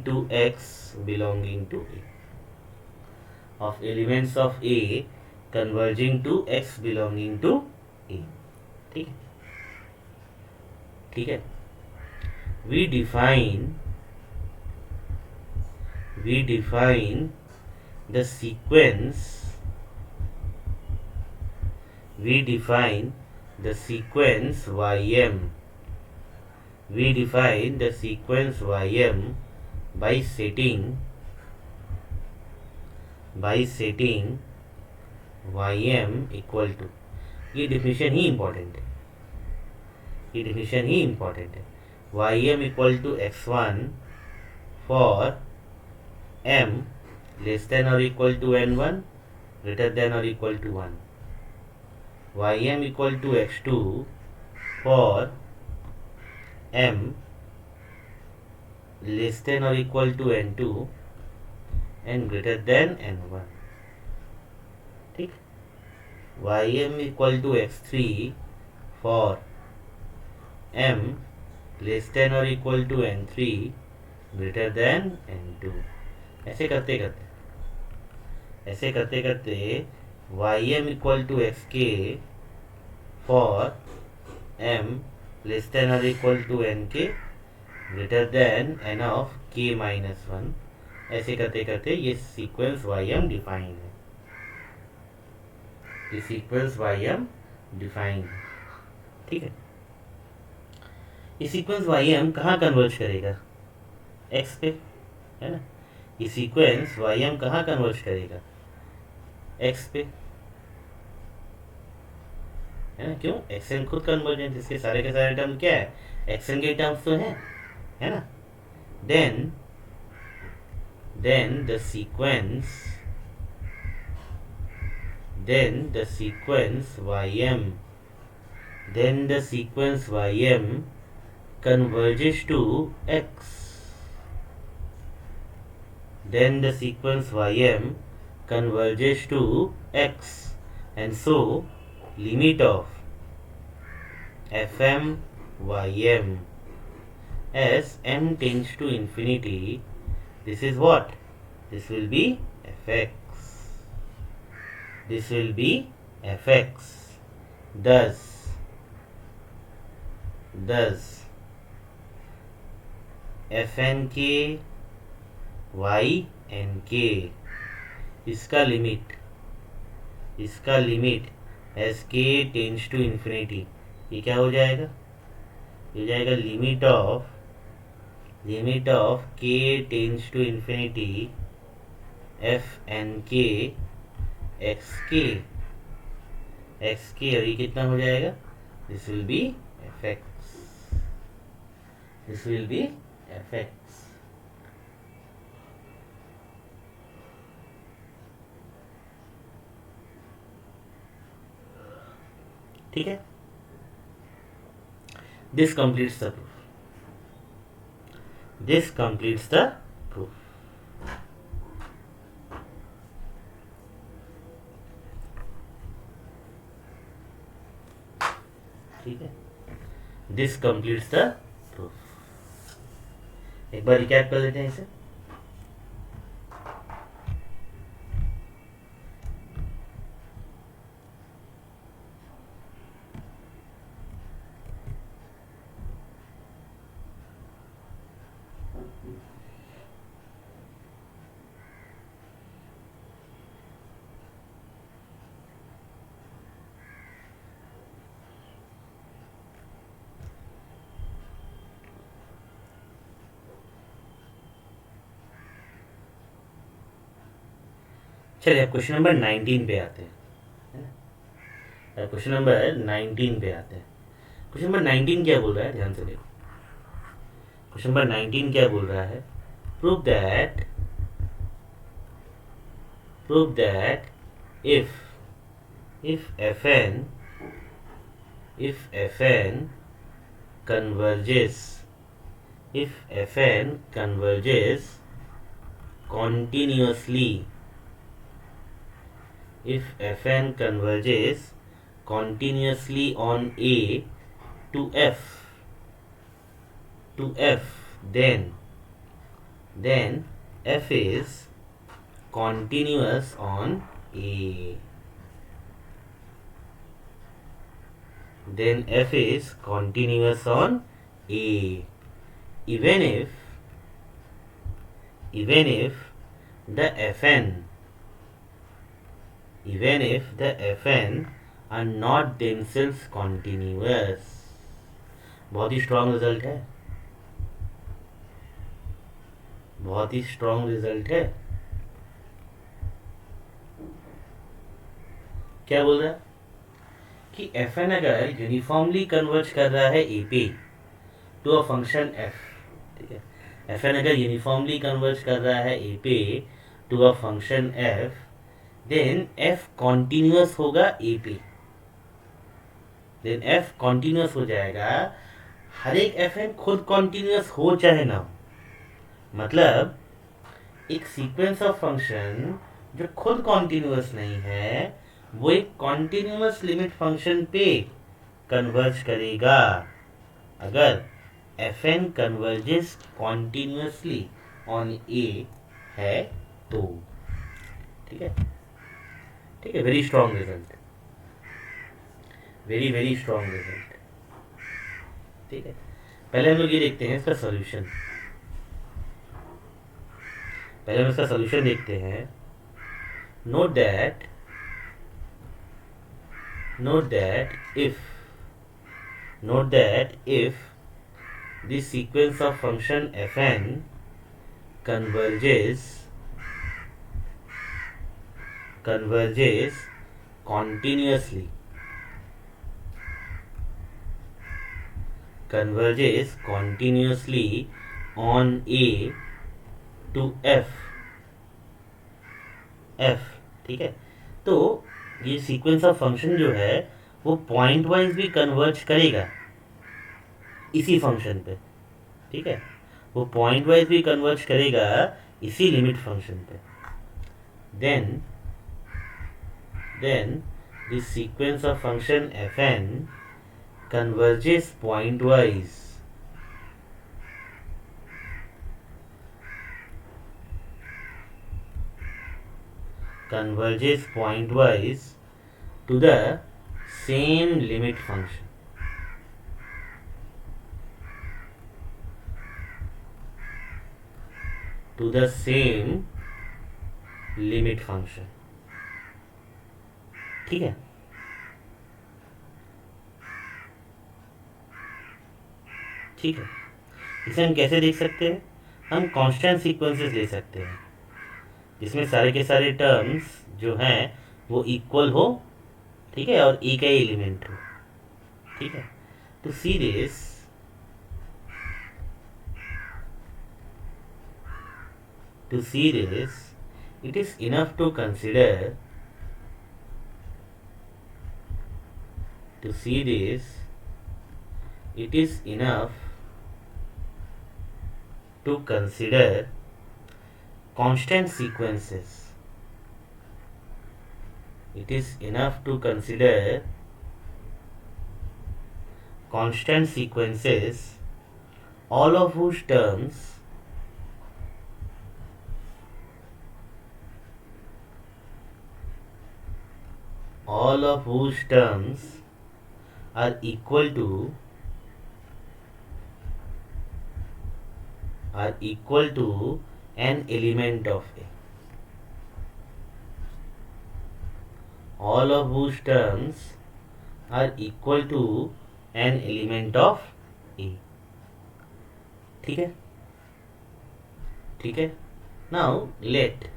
[SPEAKER 1] to x belonging to A, of elements of A converging to x belonging to A, ठीक है, ठीक है। We define the sequence ym by setting ym equal to, ये definition ही important है, ym equal to x1 for m less than or equal to n1 greater than or equal to 1, ym equal to x2 for m less than or equal to n2 and greater than n1, ठीक। ym equal to x3 for m less than or equal to n3 greater than n2, ऐसे करते ym equal to xk for m less than or equal to nk greater than n of k minus 1, ऐसे करते ये सीक्वेंस ym डिफाइंड है, ये सीक्वेंस ym डिफाइंड है, ठीक है। ये सीक्वेंस ym कहाँ कन्वर्ज करेगा, x पे, है ना। ये सीक्वेंस ym कहाँ कन्वर्ज करेगा, x पे, है ना। क्यों, xn खुद कन्वर्जेंट, इसके सारे के सारे टर्म क्या है, xn के टर्म्स तो हैं, है ना। then the sequence ym converges to x, and so limit of fm ym as m tends to infinity, this is what, this will be fx, thus fn k y and k, इसका limit as k tends to infinity, ये क्या हो जाएगा, ये हो जाएगा limit of k tends to infinity f n k x k, और ये कितना हो जाएगा, this will be f x, this will be f x. ठीक है, this completes the proof, this completes the proof. ठीक है, दिस कंप्लीट्स द प्रूफ। एक बार रिकैप कर लेते हैं इसे। चलिए अब क्वेश्चन नंबर 19 पे आते हैं, क्वेश्चन नंबर 19 पे आते हैं। क्वेश्चन नंबर 19 क्या बोल रहा है, ध्यान से देखो। क्वेश्चन नंबर 19 क्या बोल रहा है, prove that if fn converges continuously, if fn converges continuously on A to F, then f is continuous on A, then f is continuous on A, even if the fn are not themselves continuous। बहुत ही स्ट्रॉन्ग रिजल्ट है, बहुत ही स्ट्रॉन्ग रिजल्ट है। क्या बोल रहा है कि fn अगर यूनिफॉर्मली कन्वर्ज कर रहा है ए पे टू अ फंक्शन f, ठीक है, fn अगर यूनिफॉर्मली कन्वर्ज कर रहा है ए पे to a function f, then f continuous होगा ए पे, देन f कॉन्टिन्यूअस हो जाएगा। हर एक fn खुद कॉन्टिन्यूअस हो चाहे ना हो, मतलब एक सीक्वेंस ऑफ फंक्शन जो खुद कॉन्टिन्यूअस नहीं है वो एक कॉन्टिन्यूअस लिमिट फंक्शन पे कन्वर्ज करेगा अगर fn कन्वर्जेस कॉन्टिन्यूअसली ऑन ए है तो। ठीक है, ठीक है, very strong result, very very strong result. ठीक है, पहले हम लोग ये देखते हैं इसका सॉल्यूशन, पहले हम इसका सॉल्यूशन देखते हैं। Note that if the sequence of function fn converges continuously on A to F, ठीक है, तो ये सीक्वेंस ऑफ फंक्शन जो है वो पॉइंट वाइज भी कन्वर्ज करेगा इसी फंक्शन पे। ठीक है, वो पॉइंट वाइज भी कन्वर्ज करेगा इसी लिमिट फंक्शन पे। Then the sequence of function fn converges pointwise to the same limit function, ठीक है। ठीक है, इसे हम कैसे देख सकते हैं, हम कांस्टेंट सीक्वेंसेस ले सकते हैं जिसमें सारे के सारे टर्म्स जो हैं वो इक्वल हो, ठीक है, और एक ही एलिमेंट हो, ठीक है। तो see this, to see this, it is enough to consider, to see this, it is enough to consider constant sequences. It is enough to consider constant sequences, all of whose terms are equal to an element of A. All of whose terms are equal to an element of A. ठीक है, ठीक है. Now let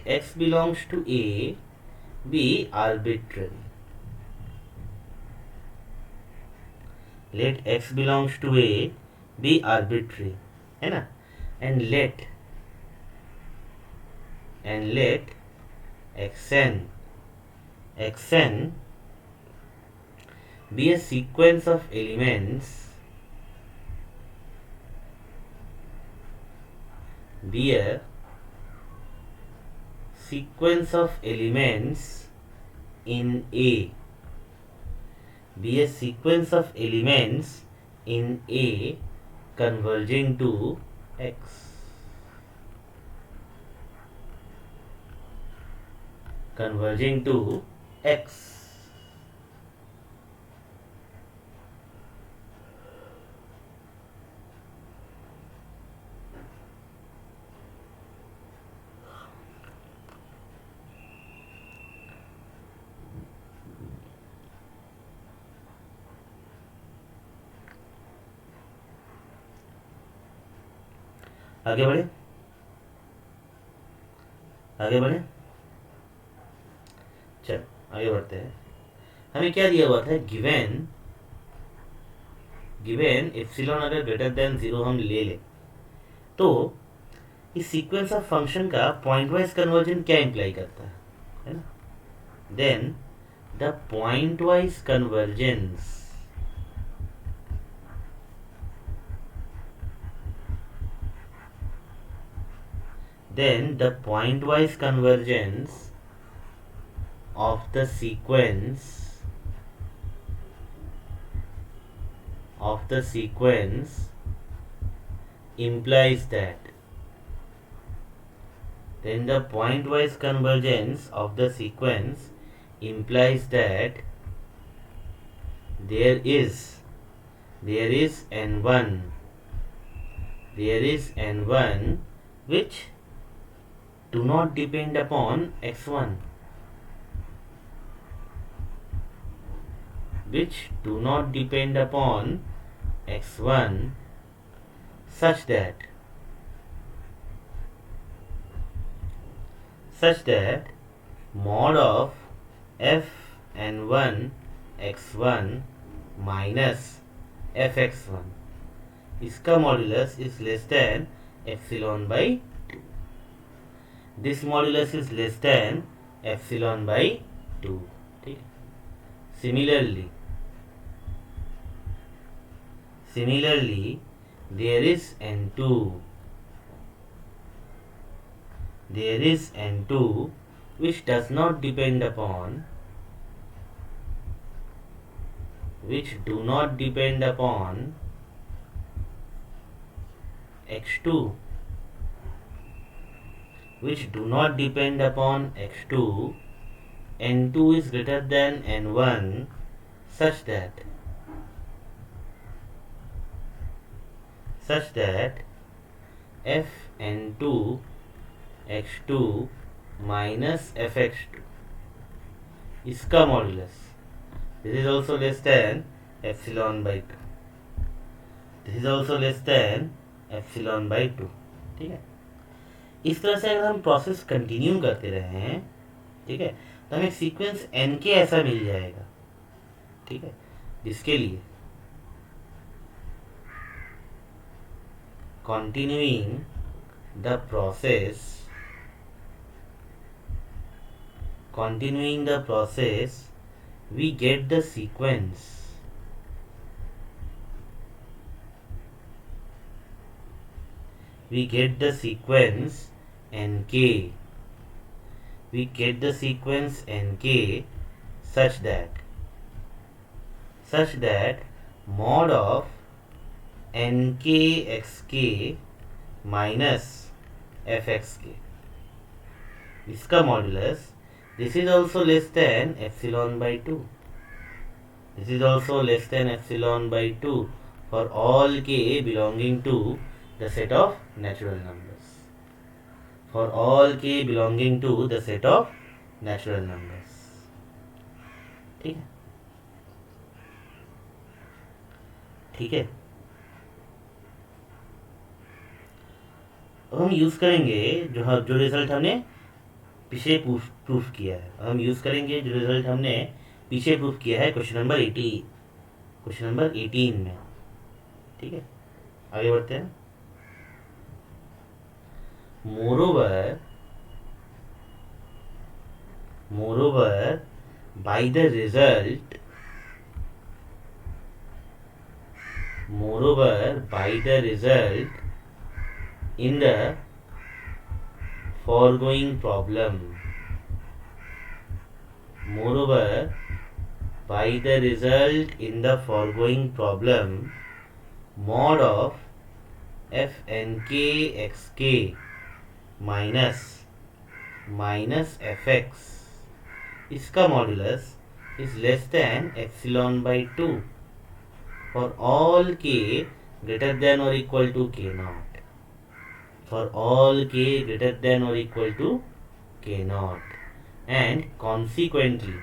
[SPEAKER 1] x belongs to A be arbitrary. Let x belongs to A be arbitrary, है ना, and let xn be a sequence of elements, be a sequence of elements in A, be a sequence of elements in A converging to X. Converging to X. आगे बढ़े, आगे बढ़े, चल आगे बढ़ते हैं. हमें क्या दिया हुआ था, गिवेन एप्सिलॉन अगर ग्रेटर देन 0 हम ले लें तो इस सीक्वेंस ऑफ फंक्शन का पॉइंट वाइज कन्वर्जन क्या इंप्लाई करता है ना, then the pointwise convergence of the sequence implies that the pointwise convergence of the sequence implies that there is n1 which do not depend upon x1, such that mod of f n1 x1 minus fx1, इसका modulus is less than epsilon by 2. This modulus is less than epsilon by 2. ठीक. Similarly, there is n2 which do not depend upon x2, n2 is greater than n1 such that f n2 x2 minus fx2, इसका modulus this is also less than epsilon by 2. This is also less than epsilon by to. ठीक है, इस तरह से अगर हम प्रोसेस कंटिन्यू करते रहे हैं, ठीक है, तो हमें सीक्वेंस एन के ऐसा मिल जाएगा। ठीक है, जिसके लिए continuing the process we get the sequence nk. We get the sequence nk such that mod of nkxk minus fxk, इसका modulus this is also less than epsilon by two. This is also less than epsilon by two for all k belonging to the set of natural numbers. For all k belonging to the set of natural numbers. ठीक है, ठीक है। अब हम यूज करेंगे जो रिजल्ट हमने पीछे प्रूफ किया है। हम यूज करेंगे जो रिजल्ट हमने पीछे प्रूफ किया है क्वेश्चन नंबर 18 में। ठीक है, आगे बढ़ते हैं। Moreover by the result in the foregoing problem, moreover by the result in the foregoing problem, mod of fnkxk minus fx, इसका modulus is less than epsilon by 2 for all k greater than or equal to k naught. For all k greater than or equal to k naught, and consequently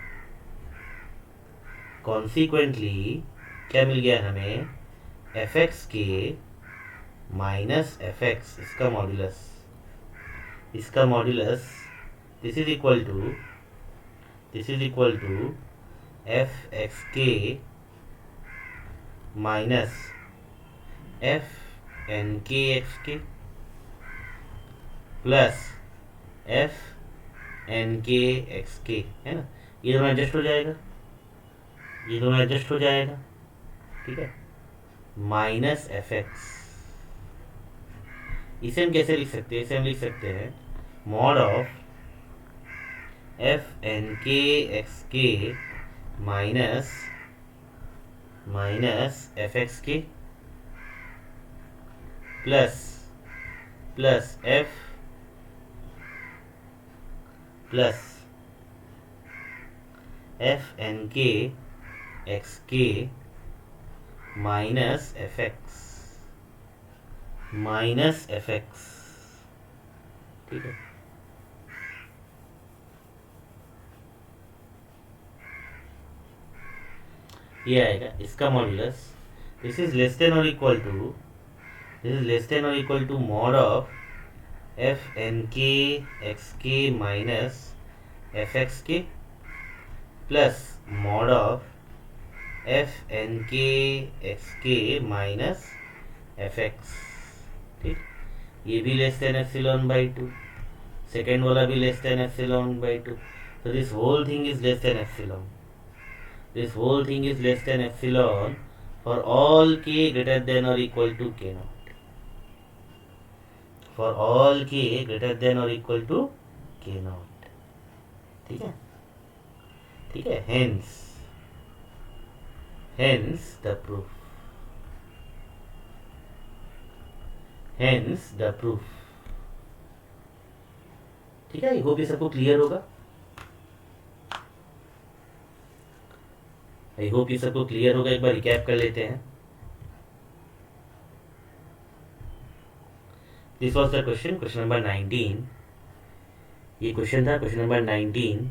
[SPEAKER 1] क्या मिल गया हमें, fx k माइनस fx, इसका modulus this is equal to fx k minus fnkx k plus fnkxk, है ना। ये दोनों एडजस्ट हो जाएगा, ठीक है, माइनस fx। इसे हम कैसे लिख सकते हैं, इसे हम लिख सकते हैं mod of fnkxk minus fxk plus fnkxk minus fx, ठीक है। ये आएगा इसका modulus, this is less than और equal to mod of fnkxk minus fxk plus mod of fnkxk minus fx, ठीक। ये भी less than epsilon by 2, second वाला भी less than epsilon by 2, so this whole thing is less than epsilon. This whole thing is less than epsilon for all k greater than or equal to k naught. For all k greater than or equal to k naught. ठीक है, ठीक है। Hence the proof. ठीक है, आई होप ये सबको क्लियर होगा। एक बार रिकैप कर लेते हैं। This was the question number 19। ये क्वेश्चन था question number 19।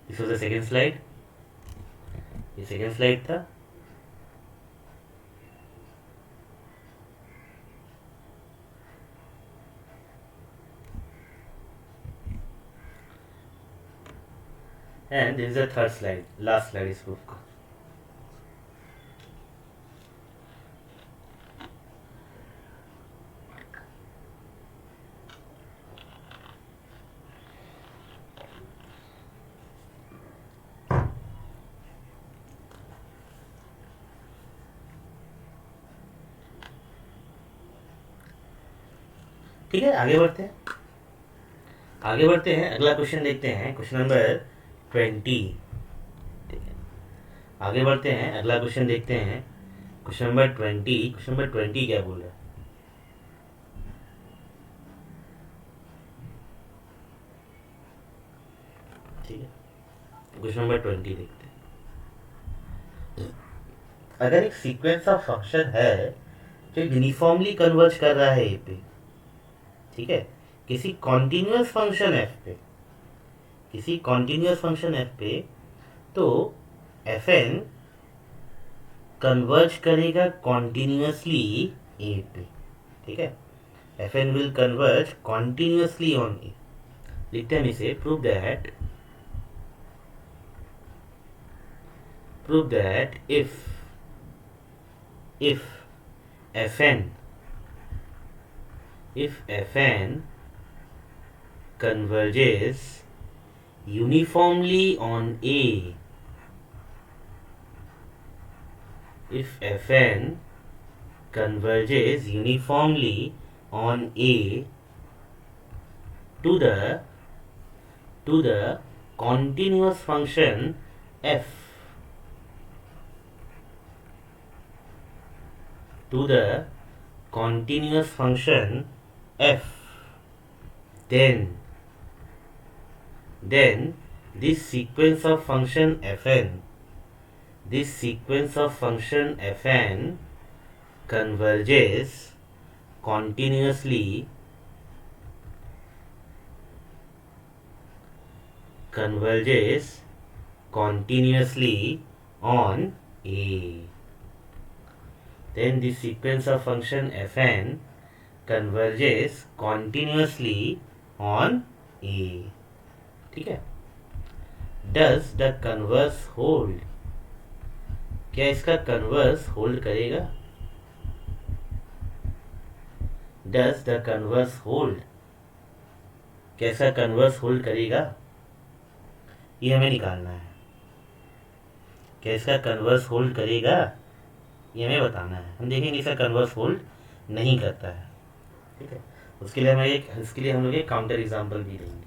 [SPEAKER 1] This was the second slide, ये सेकेंड स्लाइड था। And this is the third slide, last slide इस प्रूफ का। ठीक है, आगे बढ़ते हैं, आगे बढ़ते हैं, अगला क्वेश्चन देखते हैं, क्वेश्चन नंबर 20। ठीक है, आगे बढ़ते हैं, अगला क्वेश्चन देखते हैं, क्वेश्चन नंबर 20। क्वेश्चन नंबर 20 क्या बोल रहा है? ठीक है, क्वेश्चन नंबर 20 देखते हैं। अगर एक सीक्वेंस ऑफ फंक्शन है जो यूनिफॉर्मली कन्वर्ज कर रहा है ए पे, ठीक है, किसी कॉन्टिन्यूअस फंक्शन एफ पे, किसी कॉन्टिन्यूअस फंक्शन एफ पे, तो एफ एन कन्वर्ज करेगा कॉन्टिन्यूअसली ए पे। ठीक है, f n will converge continuously on a. लिखते हैं इसे, prove that if fn converges uniformly on A, if fn converges uniformly on A to the continuous function f, to the continuous function f, then this sequence of function fn, this sequence of function fn converges continuously on A. Then the sequence of function fn converges continuously on A. ठीक है, does the converse hold? क्या इसका कन्वर्स होल्ड करेगा? does the converse hold? क्या इसका कन्वर्स होल्ड करेगा? ये हमें निकालना है। क्या इसका कन्वर्स होल्ड करेगा, ये हमें बताना है। हम देखेंगे इसका कन्वर्स होल्ड नहीं करता है। ठीक है, उसके लिए हम लोग एक काउंटर एग्जांपल भी देंगे।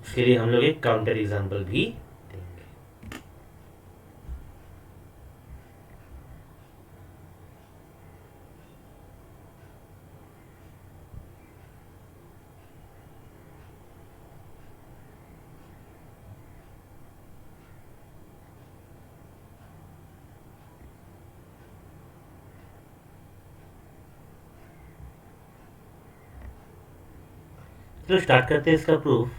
[SPEAKER 1] इसके लिए हम लोग एक काउंटर एग्जांपल भी देंगे। तो स्टार्ट करते हैं इसका प्रूफ।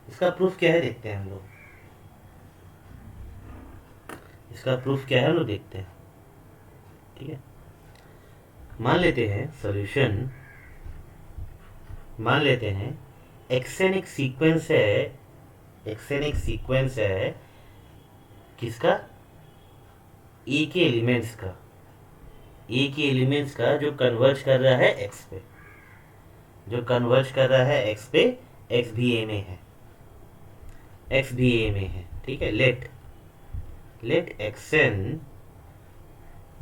[SPEAKER 1] इसका प्रूफ क्या है देखते हैं हम लोग। इसका प्रूफ क्या है हम लोग देखते हैं। ठीक है, मान लेते हैं सॉल्यूशन, मान लेते हैं एक्सएन एक सीक्वेंस है, किसका? ए के एलिमेंट्स का जो कन्वर्ज कर रहा है एक्स पे, एक्स भी ए में है, ठीक है। Let x n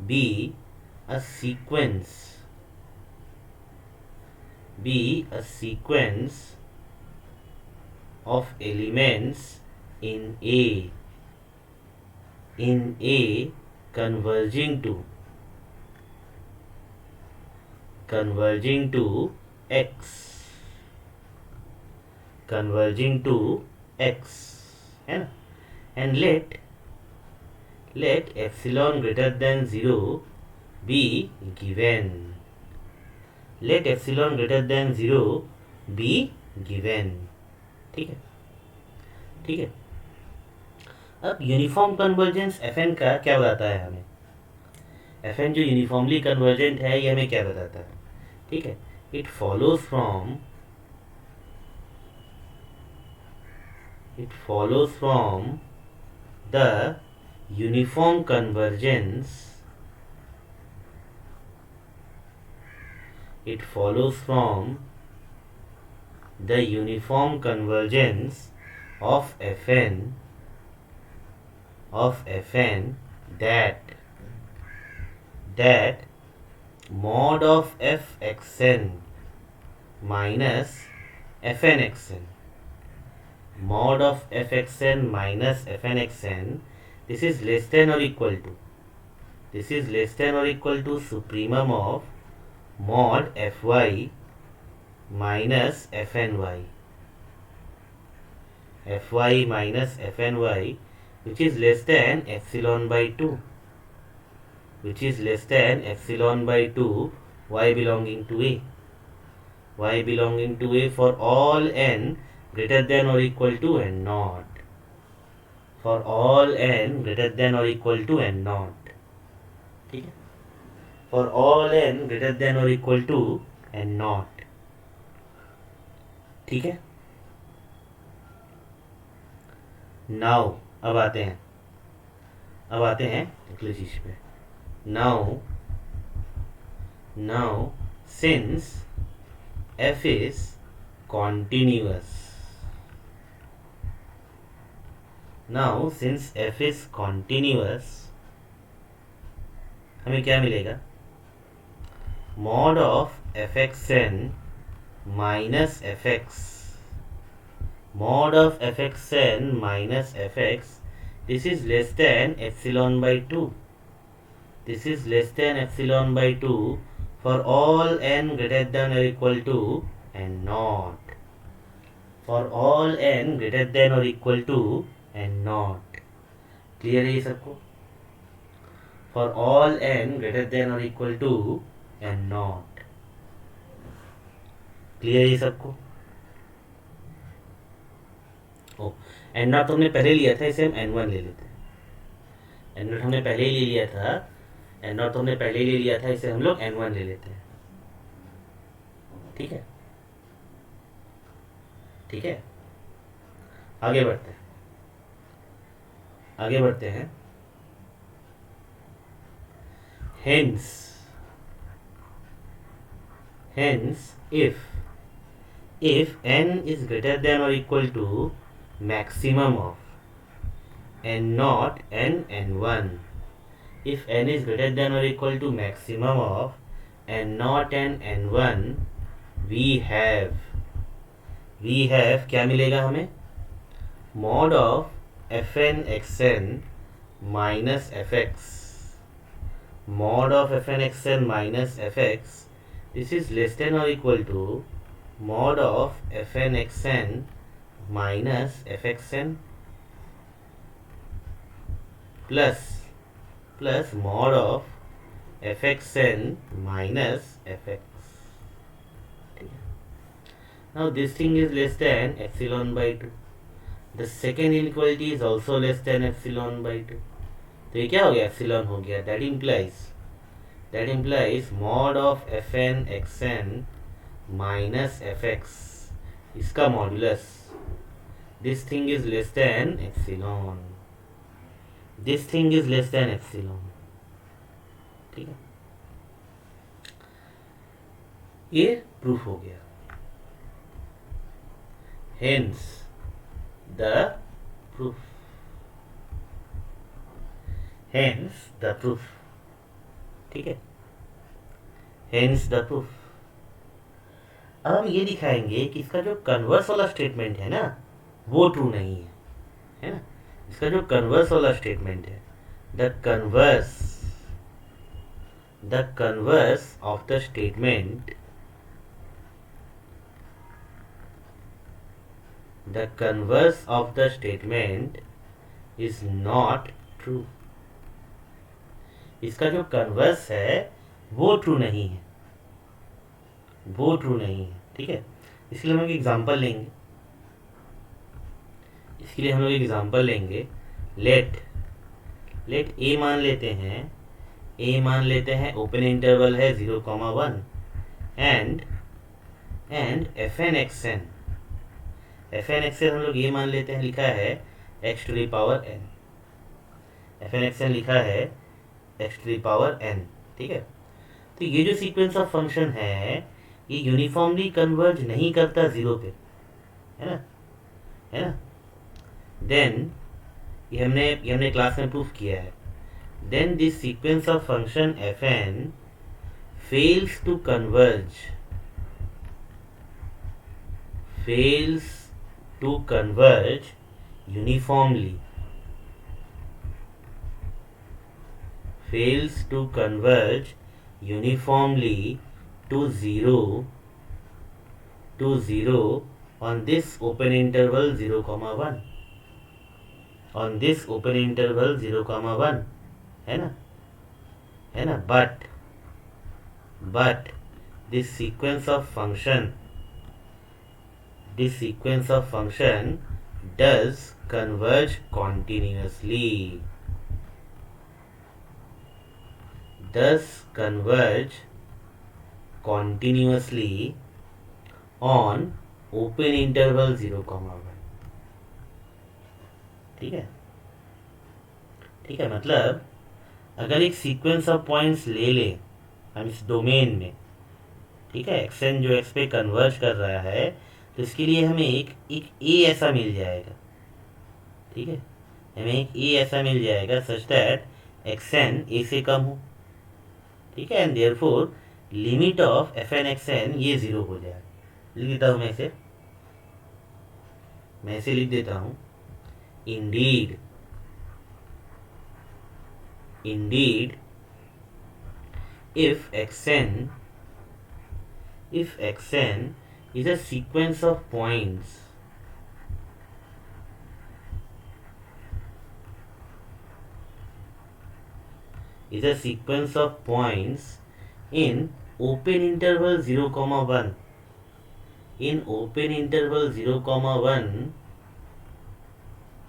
[SPEAKER 1] be a sequence of elements in A converging to x, है ना। And let epsilon greater than 0 be given. Let epsilon greater than 0 be given. ठीक है, ठीक है। अब यूनिफॉर्म कन्वर्जेंस Fn का क्या बताता है हमें? Fn जो यूनिफॉर्मली कन्वर्जेंट है ये हमें क्या बताता है? ठीक है, it follows from the uniform convergence, it follows from the uniform convergence of Fn that mod of Fxn minus Fnxn, mod of Fxn minus Fnxn, this is less than or equal to supremum of mod Fy minus Fny, which is less than epsilon by 2, y belonging to A for all n greater than or equal to n naught, ठीक है, for all n greater than or equal to n naught, ठीक है। नाउ अब आते हैं अगली चीज पे। Now since f is continuous, हमें क्या मिलेगा? mod of Fxn minus Fx, mod of Fxn minus Fx, this is less than epsilon by 2, for all n greater than or equal to n naught, clear है ये सबको? for all n greater than or equal to n naught, clear है ये सबको? ओ एन नॉट हमने पहले लिया था, इसे हम n1 ले लेते हैं। एन नॉट हमने पहले ही ले लिया था, इसे हम लोग n1 ले लेते हैं। ठीक है, आगे बढ़ते हैं। hence if n is greater than or equal to maximum of n naught and n1, if n is greater than or equal to maximum of n naught and n1, we have क्या मिलेगा हमें? mod of fn xn minus fx, this is less than or equal to mod of fn xn minus fxn plus mod of fxn minus fx. Now this thing is less than epsilon by 2. The second inequality is also less than epsilon by 2. तो ये क्या हो गया? एप्सिलॉन हो गया. That implies mod of fn xn minus fx, इसका modulus, this thing is less than epsilon. ठीक है, ये प्रूफ हो गया. Hence the proof. ठीक है, hence the proof. अब हम ये दिखाएंगे कि इसका जो कन्वर्स वाला स्टेटमेंट है ना, वो ट्रू नहीं है ना. इसका जो कन्वर्स वाला स्टेटमेंट है, the converse of the statement, is not true. इसका जो कन्वर्स है वो ट्रू नहीं है, वो ट्रू नहीं है। ठीक है, इसके लिए हम एक एग्जांपल लेंगे, इसके लिए हम लोग एग्जांपल लेंगे। लेट ए मान लेते हैं, ए मान लेते हैं ओपन इंटरवल है 0,1 and f n x n, f n x n हम लोग ये मान लेते हैं लिखा है x to the power n, f n x n लिखा है x to the power n. ठीक है, तो ये जो सीक्वेंस ऑफ फंक्शन है ये यूनिफॉर्मली कन्वर्ज नहीं करता जीरो पे, है ना, है ना। देन ये हमने क्लास में प्रूफ किया है। Then this sequence of function f n fails to converge, fails to converge uniformly, fails to converge uniformly to zero on this open interval 0,1, on this open interval 0,1, है ना, है ना। but this sequence of function does converge continuously, on open interval 0,1। ठीक है, ठीक है, मतलब अगर एक सीक्वेंस ऑफ पॉइंट्स ले ले हम इस डोमेन में, ठीक है, एक्स एन जो एक्स पे कन्वर्ज कर रहा है, तो इसके लिए हमें एक ए ऐसा मिल जाएगा। ठीक है, हमें एक ए ऐसा मिल जाएगा such that x n a से कम हो। ठीक है, and therefore limit of f n x n ये जीरो हो जाए। लिख देता हूँ मैं इसे लिख देता हूँ। Indeed if xn is a sequence of points in open interval 0,1, in open interval 0,1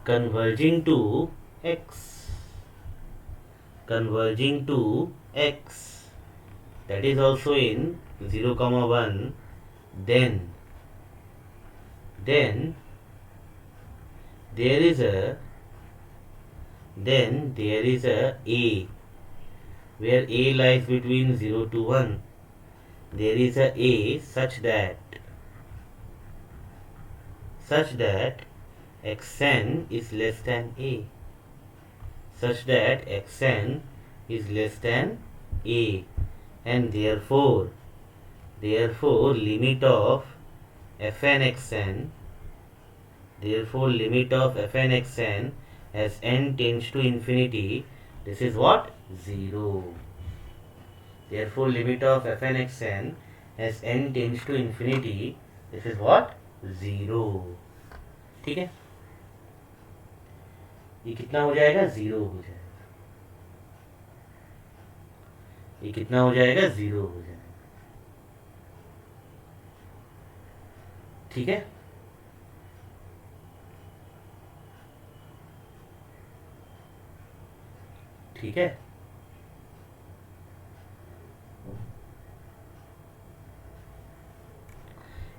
[SPEAKER 1] converging to x, that is also in 0,1, then there is a a, where a lies between 0 to 1, there is a such that xn is less than a, such that xn is less than a, and therefore limit of fn xn, as n tends to infinity, this is what? 0. Therefore limit of fn xn as n tends to infinity, this is what? 0. ठीक है, ये कितना हो जाएगा? 0 हो जाएगा। ये कितना हो जाएगा? 0 हो जाएगा। ठीक है, ठीक है,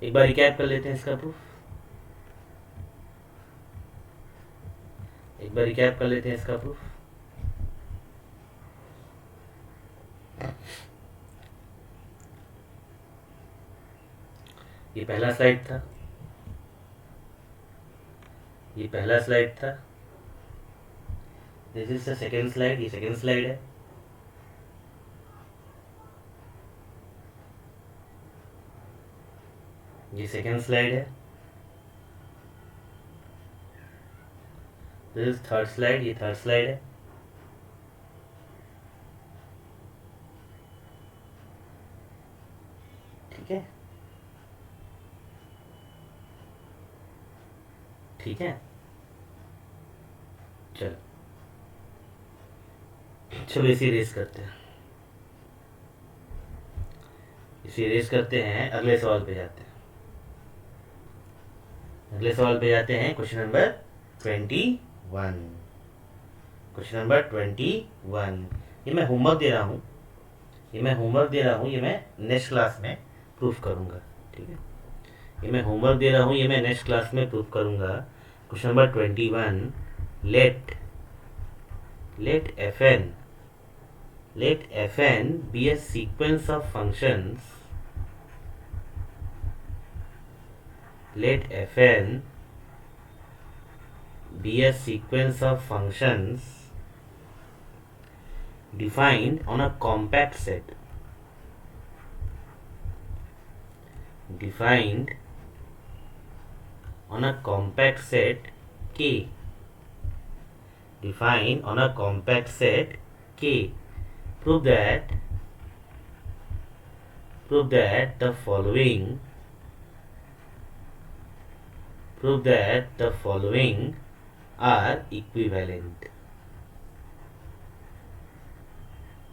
[SPEAKER 1] एक बार रिकैप कर लेते हैं इसका प्रूफ, एक बार रिकैप कर लेते हैं इसका प्रूफ। ये पहला स्लाइड था, ये पहला स्लाइड था, this is the second slide, ये सेकेंड स्लाइड है। ये सेकेंड स्लाइड है, दिस इज थर्ड स्लाइड, ये थर्ड स्लाइड है। ठीक है, ठीक है, चलो। चलो इसे रेस करते हैं, इसे रेस करते हैं, अगले सवाल पे जाते हैं। अगले सवाल पे जाते हैं, क्वेश्चन नंबर 21। क्वेश्चन नंबर 21, ये मैं होमवर्क दे रहा हूँ, ये मैं नेक्स्ट क्लास में प्रूफ करूँगा। ठीक है, ये मैं होमवर्क दे रहा हूँ, ये मैं नेक्स्ट क्लास में प्रूफ करूँगा। Question number 21, let fn be a sequence of functions, let fn be a sequence of functions defined on a compact set, defined on a compact set K, defined on a compact set K. Prove that the following are equivalent.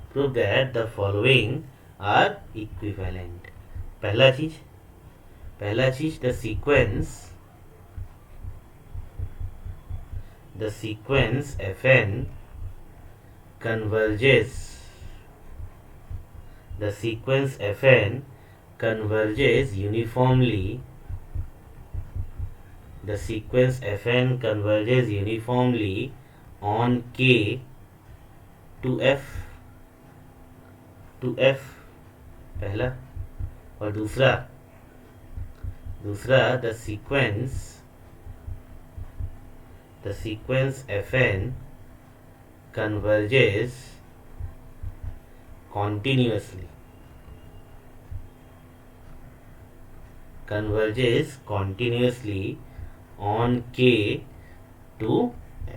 [SPEAKER 1] Prove that the following are equivalent. पहला चीज the sequence fn converges, the sequence fn converges uniformly, the sequence fn converges uniformly on k to f पहला, और दूसरा the sequence fn converges continuously on k to f।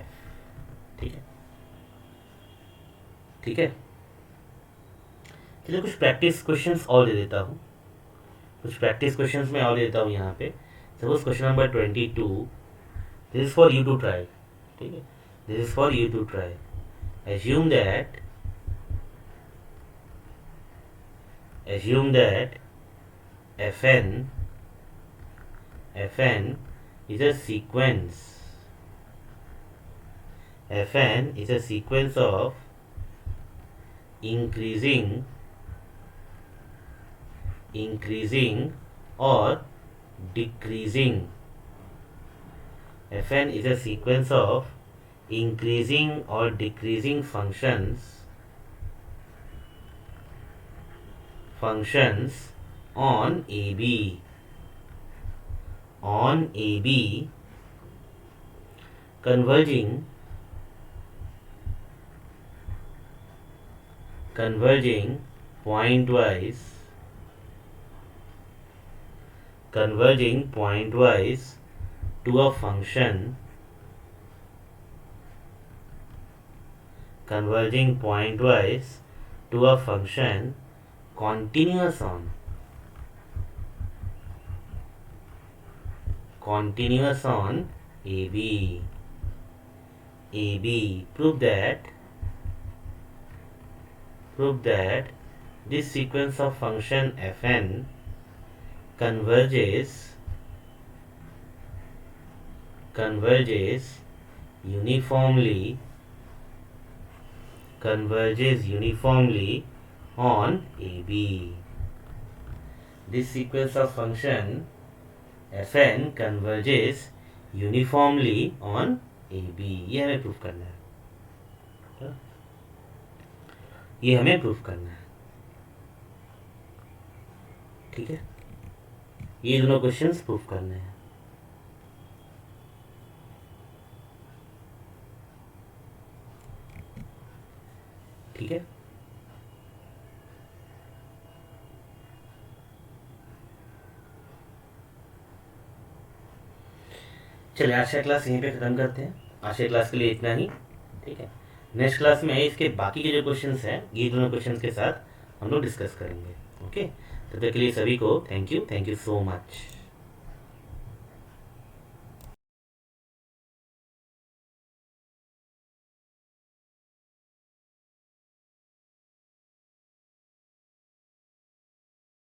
[SPEAKER 1] ठीक है, चलिए कुछ प्रैक्टिस क्वेश्चंस और दे देता हूँ, यहाँ पे। Suppose question number 22, this is for you to try. ठीक है, this is for you to try. assume that fn is a sequence of increasing or decreasing. fn is a sequence of increasing or decreasing functions on AB converging pointwise to a function continuous on AB. Prove that this sequence of function fn converges uniformly on AB. This sequence of function fn converges uniformly on AB. ये हमें प्रूफ करना है, ठीक है, ये दोनों क्वेश्चंस प्रूफ करने हैं। ठीक है, चलिए आज का क्लास यहीं पे ख़त्म करते हैं। आज के क्लास के लिए इतना ही। ठीक है, नेक्स्ट क्लास में इसके बाकी के जो क्वेश्चंस हैं, ये दोनों क्वेश्चंस के साथ हम लोग डिस्कस करेंगे। ओके, तब तक के लिए सभी को थैंक यू सो मच।